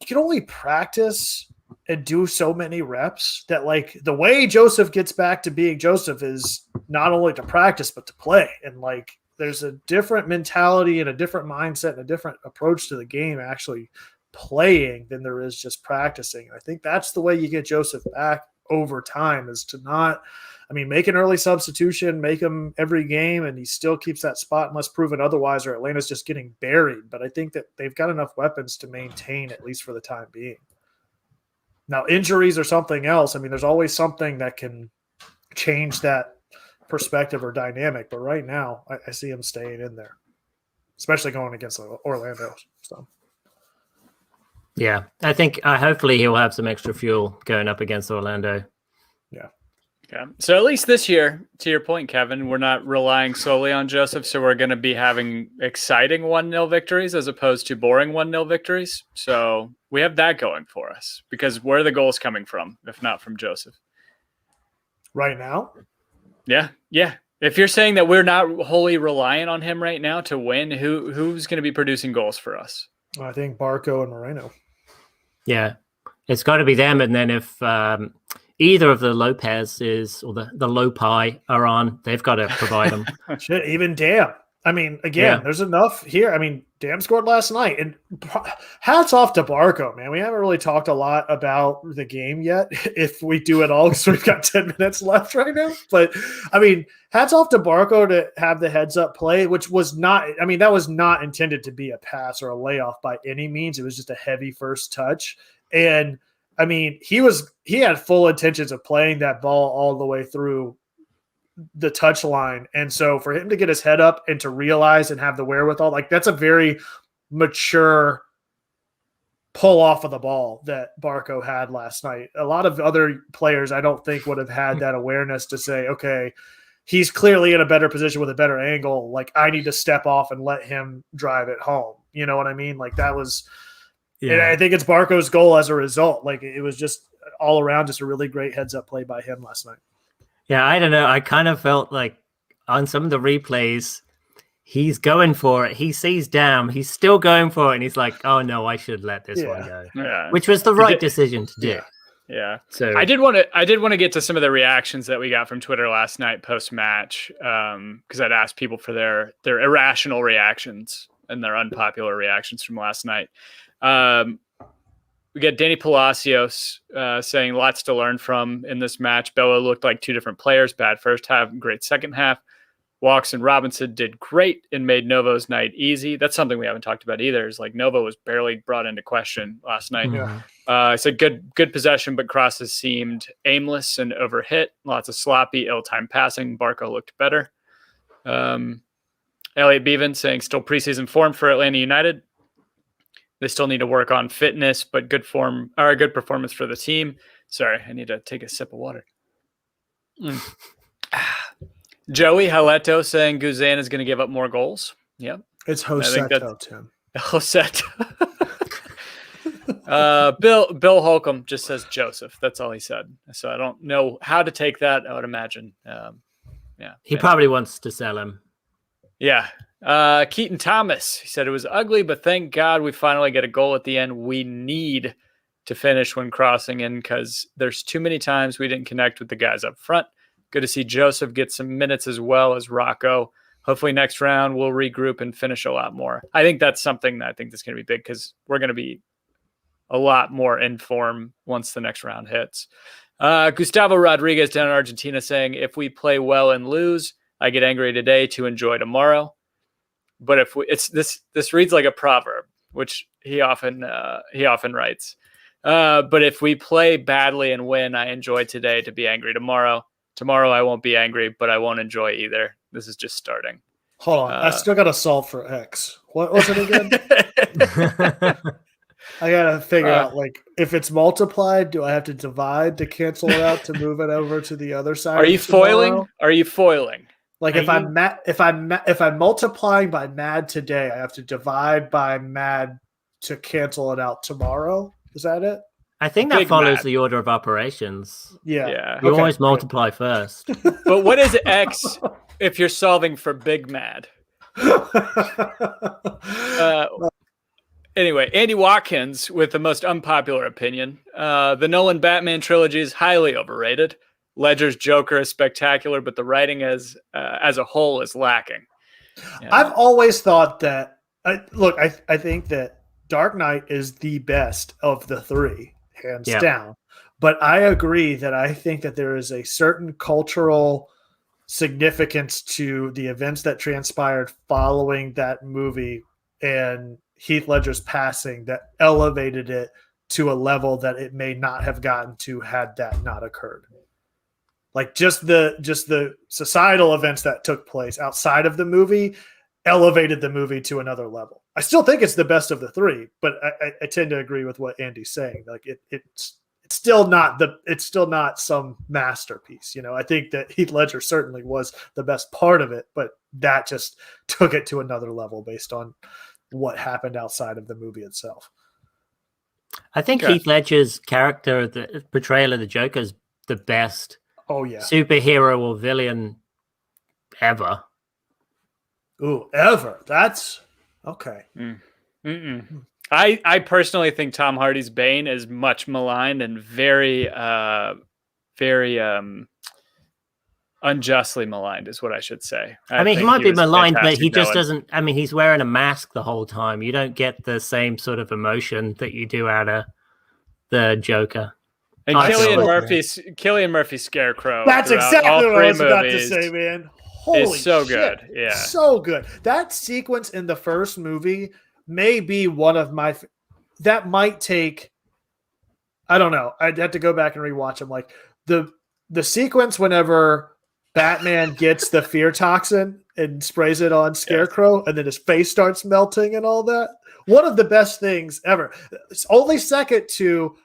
you can only practice and do so many reps that like the way Joseph gets back to being Joseph is not only to practice, but to play. And like, there's a different mentality and a different mindset and a different approach to the game actually playing than there is just practicing. And I think that's the way you get Joseph back over time, is to not, make an early substitution, make him every game, and he still keeps that spot unless proven otherwise, or Atlanta's just getting buried. But I think that they've got enough weapons to maintain, at least for the time being. Now, injuries or something else, there's always something that can change that perspective or dynamic. But right now, I see him staying in there, especially going against Orlando. So, yeah, I think hopefully he'll have some extra fuel going up against Orlando. Yeah. Yeah. So at least this year, to your point, Kevin, we're not relying solely on Joseph. So we're going to be having exciting 1-0 victories as opposed to boring 1-0 victories. So we have that going for us, because where are the goals coming from, if not from Joseph? Right now? Yeah. Yeah. If you're saying that we're not wholly reliant on him right now to win, who's going to be producing goals for us? I think Barco and Moreno. Yeah. It's got to be them. And then if either of the Lopez's or the Lopi are on, they've got to provide them. Shit, even Dam. There's enough here. Dam scored last night, and hats off to Barco, man. We haven't really talked a lot about the game yet, if we do at all, because we've got 10 minutes left right now. But hats off to Barco to have the heads up play, which was not, that was not intended to be a pass or a layoff by any means. It was just a heavy first touch. And he had full intentions of playing that ball all the way through the touch line. And so for him to get his head up and to realize and have the wherewithal, like, that's a very mature pull off of the ball that Barco had last night. A lot of other players, I don't think, would have had that awareness to say, okay, he's clearly in a better position with a better angle. Like, I need to step off and let him drive it home. You know what I mean? Like, that was, and I think it's Barco's goal as a result. Like, it was just all around just a really great heads up play by him last night. Yeah, I don't know. I kind of felt like on some of the replays, he's going for it. He sees Dam. He's still going for it. And he's like, oh, no, I should let this one go. Yeah. Which was the right decision to do. Yeah. So I did want to get to some of the reactions that we got from Twitter last night post-match, because I'd asked people for their irrational reactions and their unpopular reactions from last night. We got Danny Palacios saying lots to learn from in this match. Bella looked like two different players. Bad first half, great second half. Walks and Robinson did great and made Novo's night easy. That's something we haven't talked about either. Is like Novo was barely brought into question last night. I said good possession, but crosses seemed aimless and overhit. Lots of sloppy, ill-timed passing. Barco looked better. Elliot Bevan saying still preseason form for Atlanta United. They still need to work on fitness, but good form or a good performance for the team. Sorry, I need to take a sip of water. Joey Haleto saying Guzan is going to give up more goals. Yep. It's Joseto, Tim. Joseto. Bill Holcomb just says Joseph. That's all he said. So I don't know how to take that. I would imagine. He probably wants to sell him. Yeah. Keaton Thomas, he said it was ugly, but thank God we finally get a goal at the end. We need to finish when crossing in because there's too many times we didn't connect with the guys up front. Good to see Joseph get some minutes as well as Rocco. Hopefully next round we'll regroup and finish a lot more. I think that's something that I think that's going to be big because we're going to be a lot more in form once the next round hits. Gustavo Rodriguez down in Argentina saying, if we play well and lose, I get angry today to enjoy tomorrow. But if this reads like a proverb, which he often writes. But if we play badly and win, I enjoy today to be angry tomorrow. Tomorrow I won't be angry, but I won't enjoy either. This is just starting. Hold on. I still got to solve for X. What was it again? I got to figure out, like, if it's multiplied, do I have to divide to cancel it out to move it over to the other side? Are you foiling? Are you foiling? Like, if I'm multiplying by mad today, I have to divide by mad to cancel it out tomorrow. Is that it? I think that follows the order of operations. Yeah. You always multiply first. But what is X if you're solving for Big Mad? Anyway, Andy Watkins with the most unpopular opinion. The Nolan Batman trilogy is highly overrated. Ledger's Joker is spectacular, but the writing as a whole is lacking. I've always thought that. I think that Dark Knight is the best of the three, hands down. But I agree that I think that there is a certain cultural significance to the events that transpired following that movie and Heath Ledger's passing that elevated it to a level that it may not have gotten to had that not occurred. Like just the societal events that took place outside of the movie elevated the movie to another level. I still think it's the best of the three, but I tend to agree with what Andy's saying. Like it's still not some masterpiece. You know, I think that Heath Ledger certainly was the best part of it, but that just took it to another level based on what happened outside of the movie itself. I think Heath Ledger's character, the portrayal of the Joker, is the best superhero or villain ever. Ooh, ever. That's okay. I personally think Tom Hardy's Bane is much maligned and very unjustly maligned is what I should say. I mean, he might be maligned, but he just doesn't. I mean, he's wearing a mask the whole time. You don't get the same sort of emotion that you do out of the Joker. And Cillian Murphy's Scarecrow. That's exactly what I was about to say, man. Holy so shit. Good. Yeah. So good. That sequence in the first movie may be one of my that might take, I don't know. I'd have to go back and rewatch them. Like the sequence whenever Batman gets the fear toxin and sprays it on Scarecrow and then his face starts melting and all that. One of the best things ever. It's only second to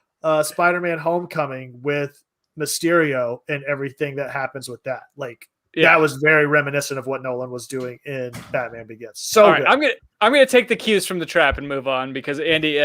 Spider-Man Homecoming with Mysterio and everything that happens with that. Like that was very reminiscent of what Nolan was doing in Batman Begins. So all right, good. I'm gonna take the cues from the trap and move on because Andy,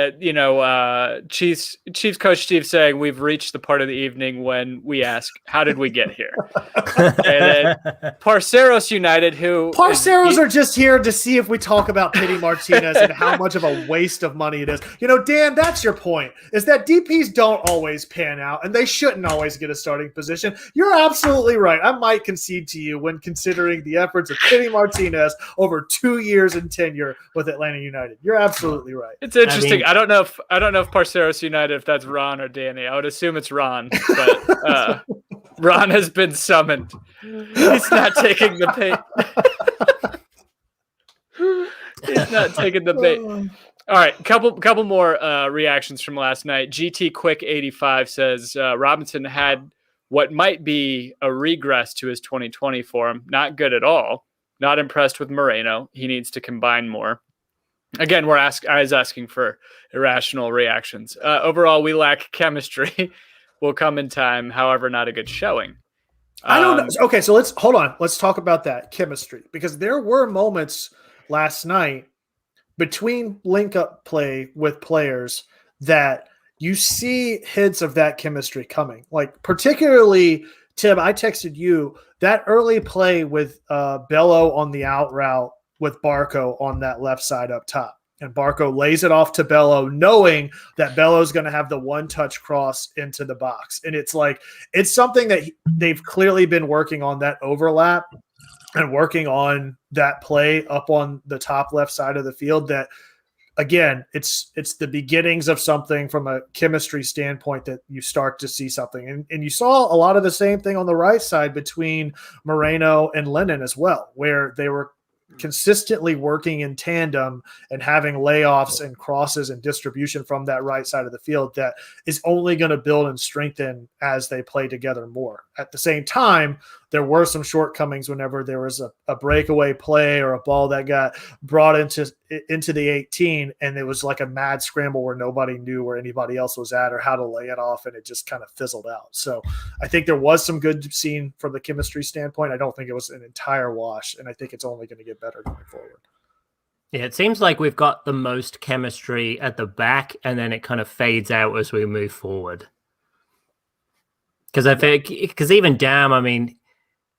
Chiefs coach Steve saying we've reached the part of the evening when we ask, how did we get here? And then Parceros United, Parceros are just here to see if we talk about Pity Martinez and how much of a waste of money it is. You know, Dan, that's your point, is that DPs don't always pan out and they shouldn't always get a starting position. You're absolutely right. I might concede to you when considering the efforts of Pity Martinez over 2 years in tenure with Atlanta United. You're absolutely right. It's interesting. I don't know if Parceros United, if that's Ron or Danny. I would assume it's Ron, but Ron has been summoned. He's not taking the bait. He's not taking the bait. All right, couple more reactions from last night. GT Quick 85 says Robinson had what might be a regress to his 2020 form. Not good at all. Not impressed with Moreno. He needs to combine more. Again, I was asking for irrational reactions. Overall, we lack chemistry. Will come in time. However, not a good showing. I don't know. Okay, so let's hold on. Let's talk about that chemistry because there were moments last night between link-up play with players that you see hints of that chemistry coming. Like particularly, Tim, I texted you that early play with Bello on the out route with Barco on that left side up top. And Barco lays it off to Bello, knowing that Bello's going to have the one-touch cross into the box. And it's like, it's something that they've clearly been working on, that overlap and working on that play up on the top left side of the field that, again, it's the beginnings of something from a chemistry standpoint that you start to see something. And you saw a lot of the same thing on the right side between Moreno and Lennon as well, where they were consistently working in tandem and having layoffs and crosses and distribution from that right side of the field that is only going to build and strengthen as they play together more. At the same time, there were some shortcomings whenever there was a breakaway play or a ball that got brought into the 18 and it was like a mad scramble where nobody knew where anybody else was at or how to lay it off, and it just kind of fizzled out. So I think there was some good seen from the chemistry standpoint. I don't think it was an entire wash, and I think it's only going to get better going forward. Yeah, it seems like we've got the most chemistry at the back, and then it kind of fades out as we move forward. Because I think, because even Dam, I mean,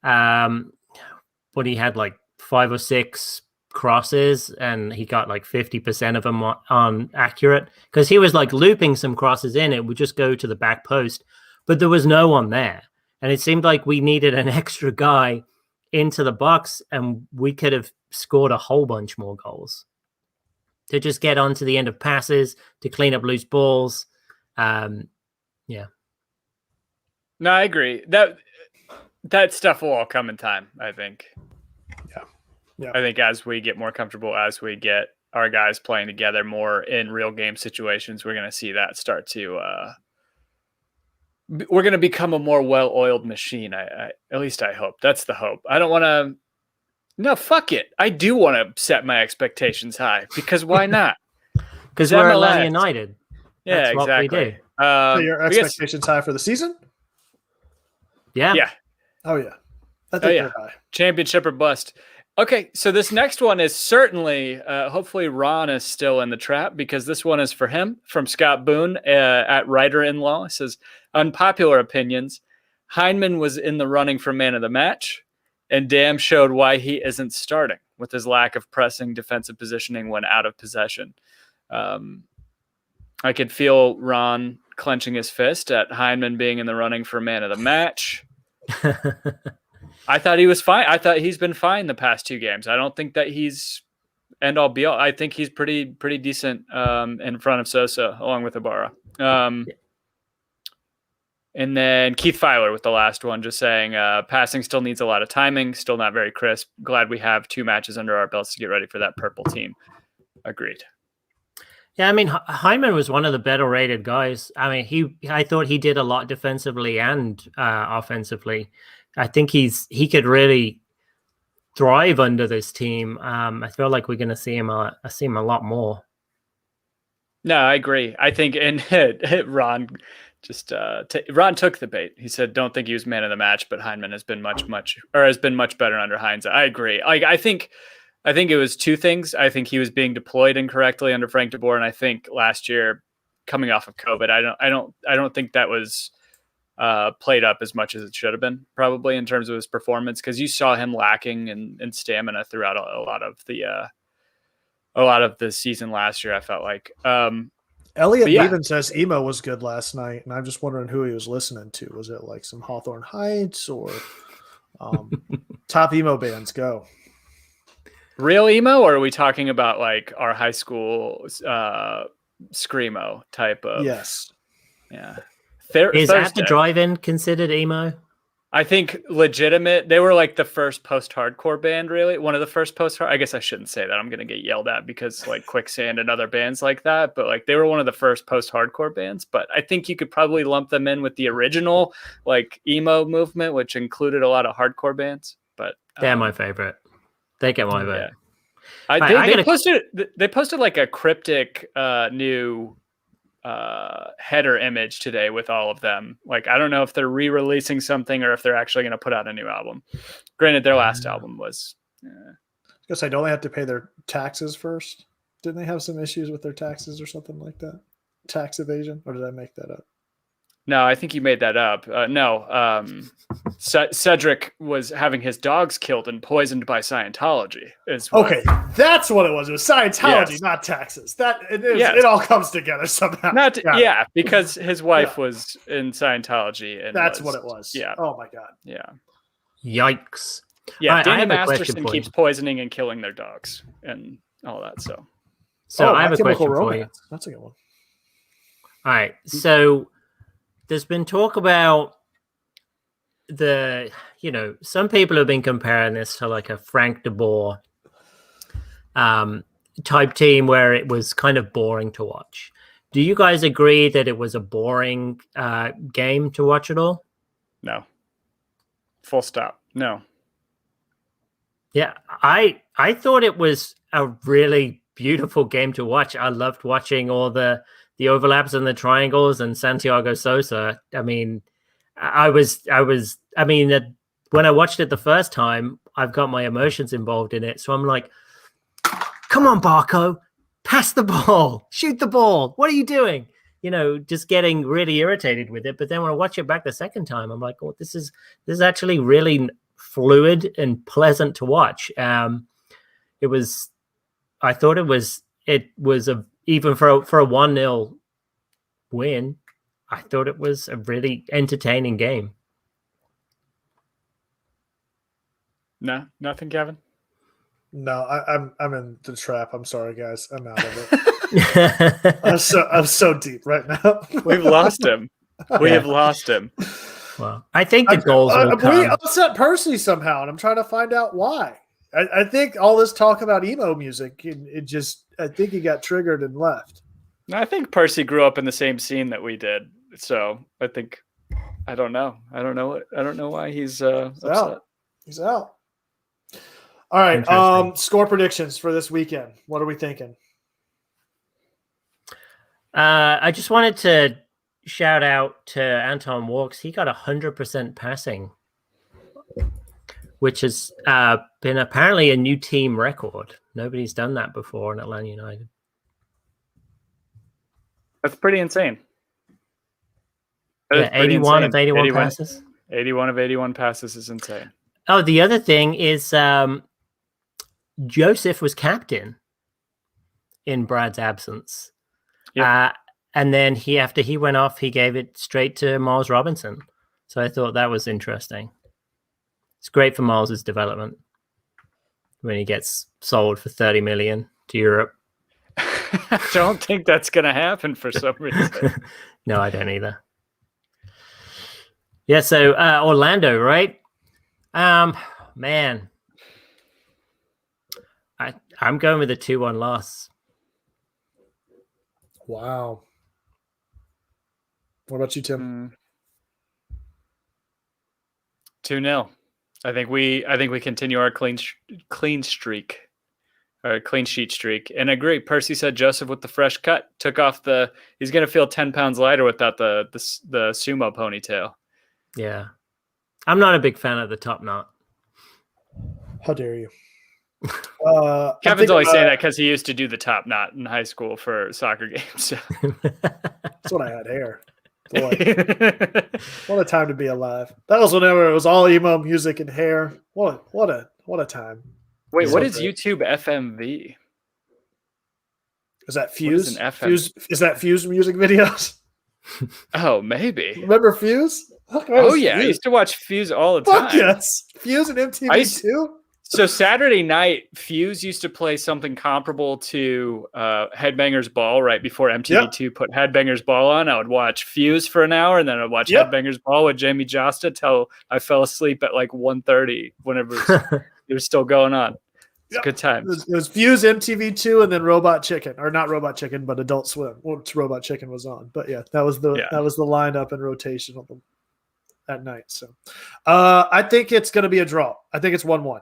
when he had like 5 or 6 crosses and he got like 50% of them on accurate, because he was like looping some crosses in, it would just go to the back post, but there was no one there. And it seemed like we needed an extra guy into the box, and we could have scored a whole bunch more goals to just get onto the end of passes, to clean up loose balls. Yeah. No, I agree. That stuff will all come in time, I think. Yeah. I think as we get more comfortable, as we get our guys playing together more in real game situations, we're going to see that start to we're going to become a more well-oiled machine. I at least I hope. That's the hope. I don't want to. No, fuck it. I do want to set my expectations high, because why not? Because we're Atlanta United. Yeah, That's exactly. what we do. So your expectations high for the season? Yeah. Yeah. Oh, yeah. I think they're high. Championship or bust. Okay, so this next one is certainly, hopefully Ron is still in the trap, because this one is for him, from Scott Boone at Writer-in-Law. It says, unpopular opinions. Heineman was in the running for man of the match, and Dam showed why he isn't starting with his lack of pressing defensive positioning when out of possession. I could feel Ron clenching his fist at Heineman being in the running for man of the match. I thought he was fine. I thought he's been fine the past 2 games. I don't think that he's end all be all. I think he's pretty decent in front of Sosa along with Ibarra. And then Keith Filer with the last one, just saying passing still needs a lot of timing, still not very crisp. Glad we have 2 matches under our belts to get ready for that purple team. Agreed. Yeah, I mean, Hyman was one of the better rated guys. I mean, I thought he did a lot defensively and offensively. I think he could really thrive under this team. I feel like we're going to see him a lot more. No, I agree. I think, and Ron Ron took the bait. He said, "Don't think he was man of the match, but Heineman has been much better under Heinz." I agree. I think it was 2 things. I think he was being deployed incorrectly under Frank DeBoer, and I think last year, coming off of COVID, I don't think that was played up as much as it should have been, probably, in terms of his performance, because you saw him lacking in stamina throughout a lot of the season last year, I felt like. Elliot even says emo was good last night, and I'm just wondering who he was listening to. Was it like some Hawthorne Heights or top emo bands? Go. Real emo, or are we talking about like our high school screamo type of? Yes. Yeah. Is At the Drive-In considered emo? I think legitimate. They were like the first post-hardcore band, really. One of the first post-hardcore. I guess I shouldn't say that. I'm going to get yelled at because like Quicksand and other bands like that. But like they were one of the first post-hardcore bands. But I think you could probably lump them in with the original like emo movement, which included a lot of hardcore bands. But they're my favorite. They get my vote. They posted like a cryptic new header image today with all of them. Like, I don't know if they're re-releasing something or if they're actually going to put out a new album. Granted, their last album was. I guess don't they have to pay their taxes first? Didn't they have some issues with their taxes or something like that? Tax evasion, or did I make that up? No, I think you made that up. No, Cedric was having his dogs killed and poisoned by Scientology. Okay, that's what it was. It was Scientology, not taxes. It all comes together somehow. Because his wife was in Scientology, and that's what it was. Yeah. Oh my god. Yeah. Yikes. Yeah. Danny Masterson keeps poisoning and killing their dogs and all that. So I have a question for you. That's a good one. All right. So there's been talk about some people have been comparing this to like a Frank DeBoer type team where it was kind of boring to watch. Do you guys agree that it was a boring game to watch at all? No. Full stop. No. Yeah, I thought it was a really beautiful game to watch. I loved watching all the overlaps and the triangles and Santiago Sosa. I mean, when I watched it the first time, I've got my emotions involved in it. So I'm like, come on, Barco, pass the ball, shoot the ball. What are you doing? You know, just getting really irritated with it. But then when I watch it back the second time, I'm like, oh, this is actually really fluid and pleasant to watch. I thought it was even for a 1-0 win, I thought it was a really entertaining game. No, nothing, Kevin. No, I'm in the trap. I'm sorry, guys. I'm out of it. I'm so deep right now. We've lost him. We have lost him. Well, I think the goals will come. We upset Percy somehow, and I'm trying to find out why. I think all this talk about emo music, I think he got triggered and left. I think Percy grew up in the same scene that we did, so I don't know why he's upset. He's out. All right. Score predictions for this weekend. What are we thinking? I just wanted to shout out to Anton Walks. He got 100% passing, which has been apparently a new team record. Nobody's done that before in Atlanta United. That's pretty insane. Yeah, 81 of 81 passes. 81 of 81 passes is insane. Oh, the other thing is Joseph was captain in Brad's absence. Yeah. And then after he went off, he gave it straight to Miles Robinson. So I thought that was interesting. It's great for Miles's development when he gets sold for 30 million to Europe. I don't think that's going to happen for some reason. No, I don't either. Yeah, so Orlando, right? Man. I'm going with a 2-1 loss. Wow. What about you, Tim? 2-0. I think we continue our clean streak, or clean sheet streak. And I agree. Percy said Joseph with the fresh cut took off he's going to feel 10 pounds lighter without the sumo ponytail. Yeah. I'm not a big fan of the top knot. How dare you? Kevin's always saying that because he used to do the top knot in high school for soccer games. So. That's when I had hair. Boy, what a time to be alive. That was whenever it was all emo music and hair. What a time. Wait, what is YouTube FMV? Is that Fuse? Is that Fuse music videos? Oh, maybe. Remember Fuse? Oh yeah, Fuse? I used to watch Fuse all the time. Fuck yes, Fuse and MTV too. So Saturday night, Fuse used to play something comparable to Headbangers Ball right before MTV2 put Headbangers Ball on. I would watch Fuse for an hour, and then I'd watch Headbangers Ball with Jamie Josta till I fell asleep at like 1:30 whenever it was still going on. It's a good time. It was Fuse, MTV2, and then Robot Chicken. Or not Robot Chicken, but Adult Swim. Once Robot Chicken was on. But yeah, that was the lineup and rotation of them at night. So I think it's going to be a draw. I think it's 1-1.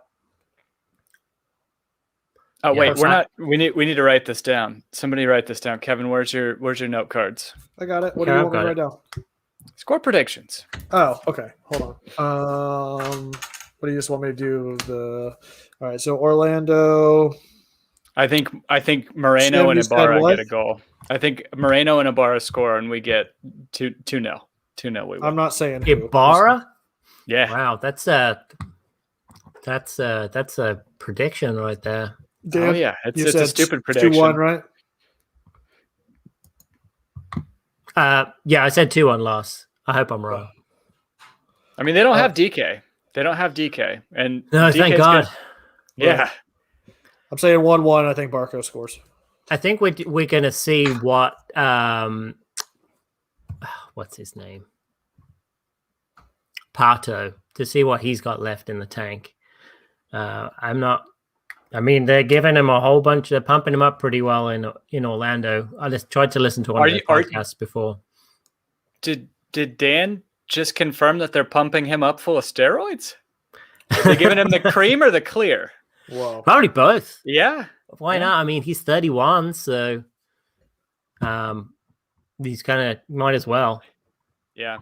Oh wait, we need to write this down. Somebody write this down. Kevin, where's your note cards? I got it. What do you want me to write down? Score predictions. Oh, okay. Hold on. What do you just want me to do? All right, so Orlando. I think Moreno and Ibarra get a goal. I think Moreno and Ibarra score and we get 2-0. 2-0 we win. I'm not saying Ibarra? Yeah. Wow, that's a prediction right there. Dan, oh yeah, it's a stupid prediction. 2-1, right? Yeah, I said 2-1 loss. I hope I'm wrong. I mean, they don't have DK. They don't have DK, and no, DK's thank God. Yeah, I'm saying 1-1. I think Barco scores. I think we're going to see what what's his name, Pato, to see what he's got left in the tank. I'm not I mean, they're giving him a whole bunch. They're pumping him up pretty well in Orlando. I just tried to listen to one of their podcasts before. Did Dan just confirm that they're pumping him up full of steroids? Are they giving him the cream or the clear? Whoa. Probably both. Yeah. Why not? I mean, he's 31, so he's kind of might as well. Yeah.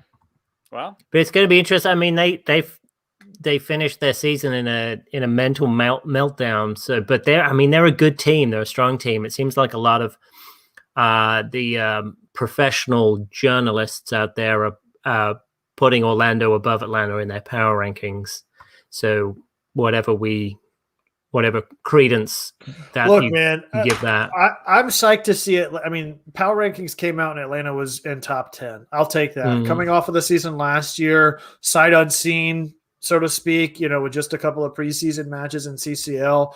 Well, but it's going to be interesting. I mean, they finished their season in a mental meltdown. So, but they're a good team. They're a strong team. It seems like a lot of the professional journalists out there are putting Orlando above Atlanta in their power rankings. So whatever credence that you give that. I'm psyched to see it. I mean, power rankings came out and Atlanta was in top 10. I'll take that. Mm-hmm. Coming off of the season last year, sight unseen, so to speak, with just a couple of preseason matches in CCL,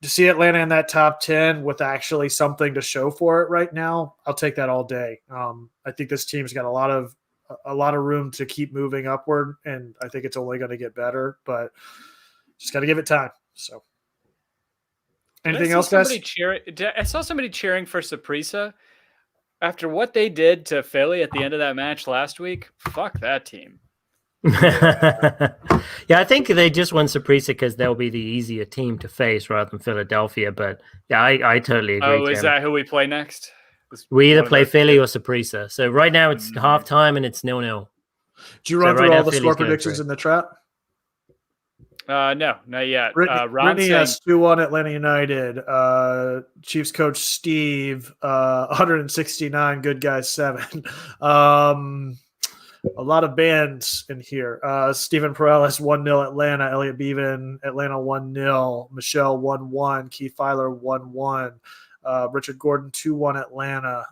to see Atlanta in that top 10 with actually something to show for it right now, I'll take that all day. I think this team's got a lot of room to keep moving upward, and I think it's only going to get better, but just got to give it time. So anything else, guys? I saw somebody cheering for Saprissa after what they did to Philly at the end of that match last week. Fuck that team. Yeah, I think they just won Saprissa because they'll be the easier team to face rather than Philadelphia. But yeah, I totally agree. Oh, is that who we play next? We either play Philly or Saprissa. So right now it's halftime and it's 0-0. Did you run through all the score predictions in the trap? No, not yet. Brittany has 2-1 Atlanta United. Chiefs coach Steve, 169. Good guys 7. A lot of bands in here. Stephen Perales 1-0 Atlanta. Elliot Beaven Atlanta 1-0. Michelle 1-1. Keith Filer 1-1. Richard Gordon 2-1 Atlanta.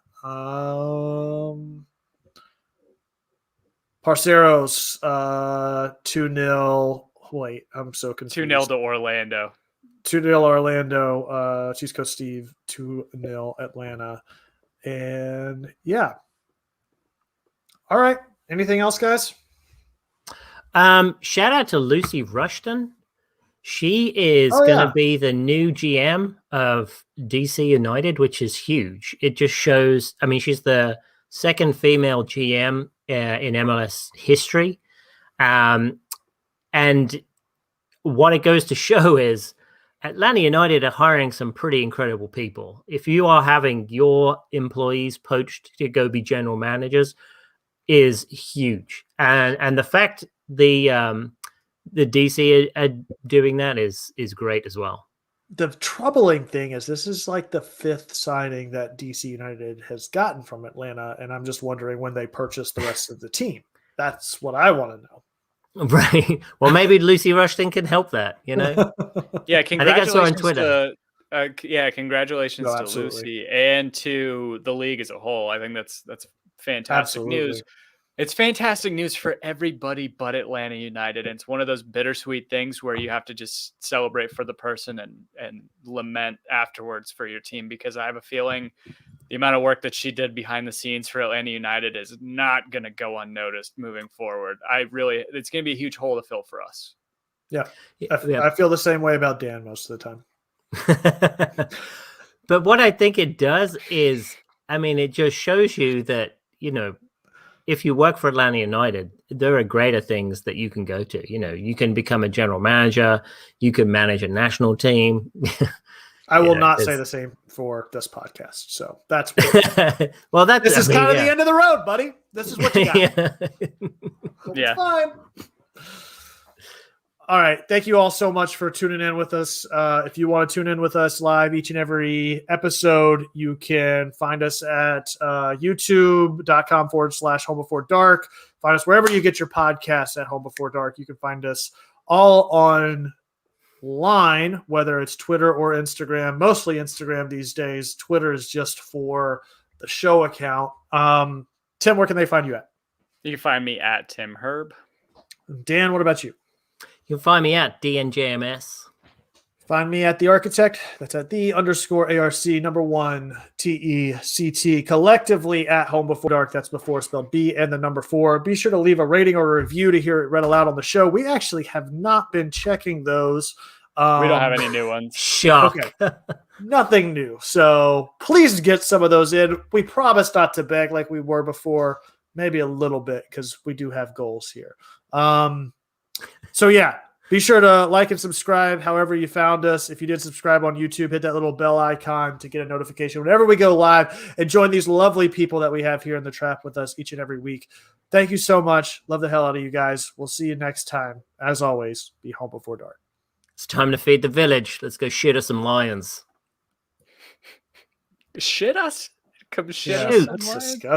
Parceros 2-0. Wait, I'm so confused. 2-0 to Orlando. 2-0 Orlando. Chiefs coach Steve 2-0 Atlanta. And yeah. All right. Anything else, guys? Shout out to Lucy Rushton. She is going to be the new GM of DC United, which is huge. It just shows, I mean, she's the second female GM in MLS history. And what it goes to show is Atlanta United are hiring some pretty incredible people. If you are having your employees poached to go be general managers, is huge, and the fact the DC are doing that is great as well. The troubling thing is this is like the 5th signing that DC United has gotten from Atlanta, and I'm just wondering when they purchase the rest of the team. That's what I want to know. Right. Well, maybe Lucy Rushton can help that. Yeah. Congratulations I think I saw on Twitter. Congratulations to Lucy and to the league as a whole. I think that's fantastic news. It's fantastic news for everybody but Atlanta United. And it's one of those bittersweet things where you have to just celebrate for the person and lament afterwards for your team, because I have a feeling the amount of work that she did behind the scenes for Atlanta United is not going to go unnoticed moving forward. It's going to be a huge hole to fill for us. Yeah. I feel the same way about Dan most of the time. But what I think it does is, I mean, it just shows you that, if you work for Atlanta United, there are greater things that you can go to. You can become a general manager. You can manage a national team. I will not say the same for this podcast. So that's well. This is kind of the end of the road, buddy. This is what you got. Yeah. Fine. All right. Thank you all so much for tuning in with us. If you want to tune in with us live each and every episode, you can find us at youtube.com/Home Before Dark. Find us wherever you get your podcasts at Home Before Dark. You can find us all online, whether it's Twitter or Instagram, mostly Instagram these days. Twitter is just for the show account. Tim, where can they find you at? You can find me at Tim Herb. Dan, what about you? You can find me at DNJMS. Find me at The Architect. That's at _ARC1 TECT. Collectively at Home Before Dark. That's before spelled B and the number 4. Be sure to leave a rating or a review to hear it read aloud on the show. We actually have not been checking those We don't have any new ones. Shock. Okay. Nothing new. So please get some of those in. We promise not to beg like we were before. Maybe a little bit because we do have goals here. So yeah, be sure to like and subscribe however you found us. If you did subscribe on YouTube, hit that little bell icon to get a notification whenever we go live and join these lovely people that we have here in the trap with us each and every week. Thank you so much. Love the hell out of you guys. We'll see you next time. As always, be home before dark. It's time to feed the village. Let's go shit us some lions. Shit us? Come shit Yeah, us. that's some lions? disgusting.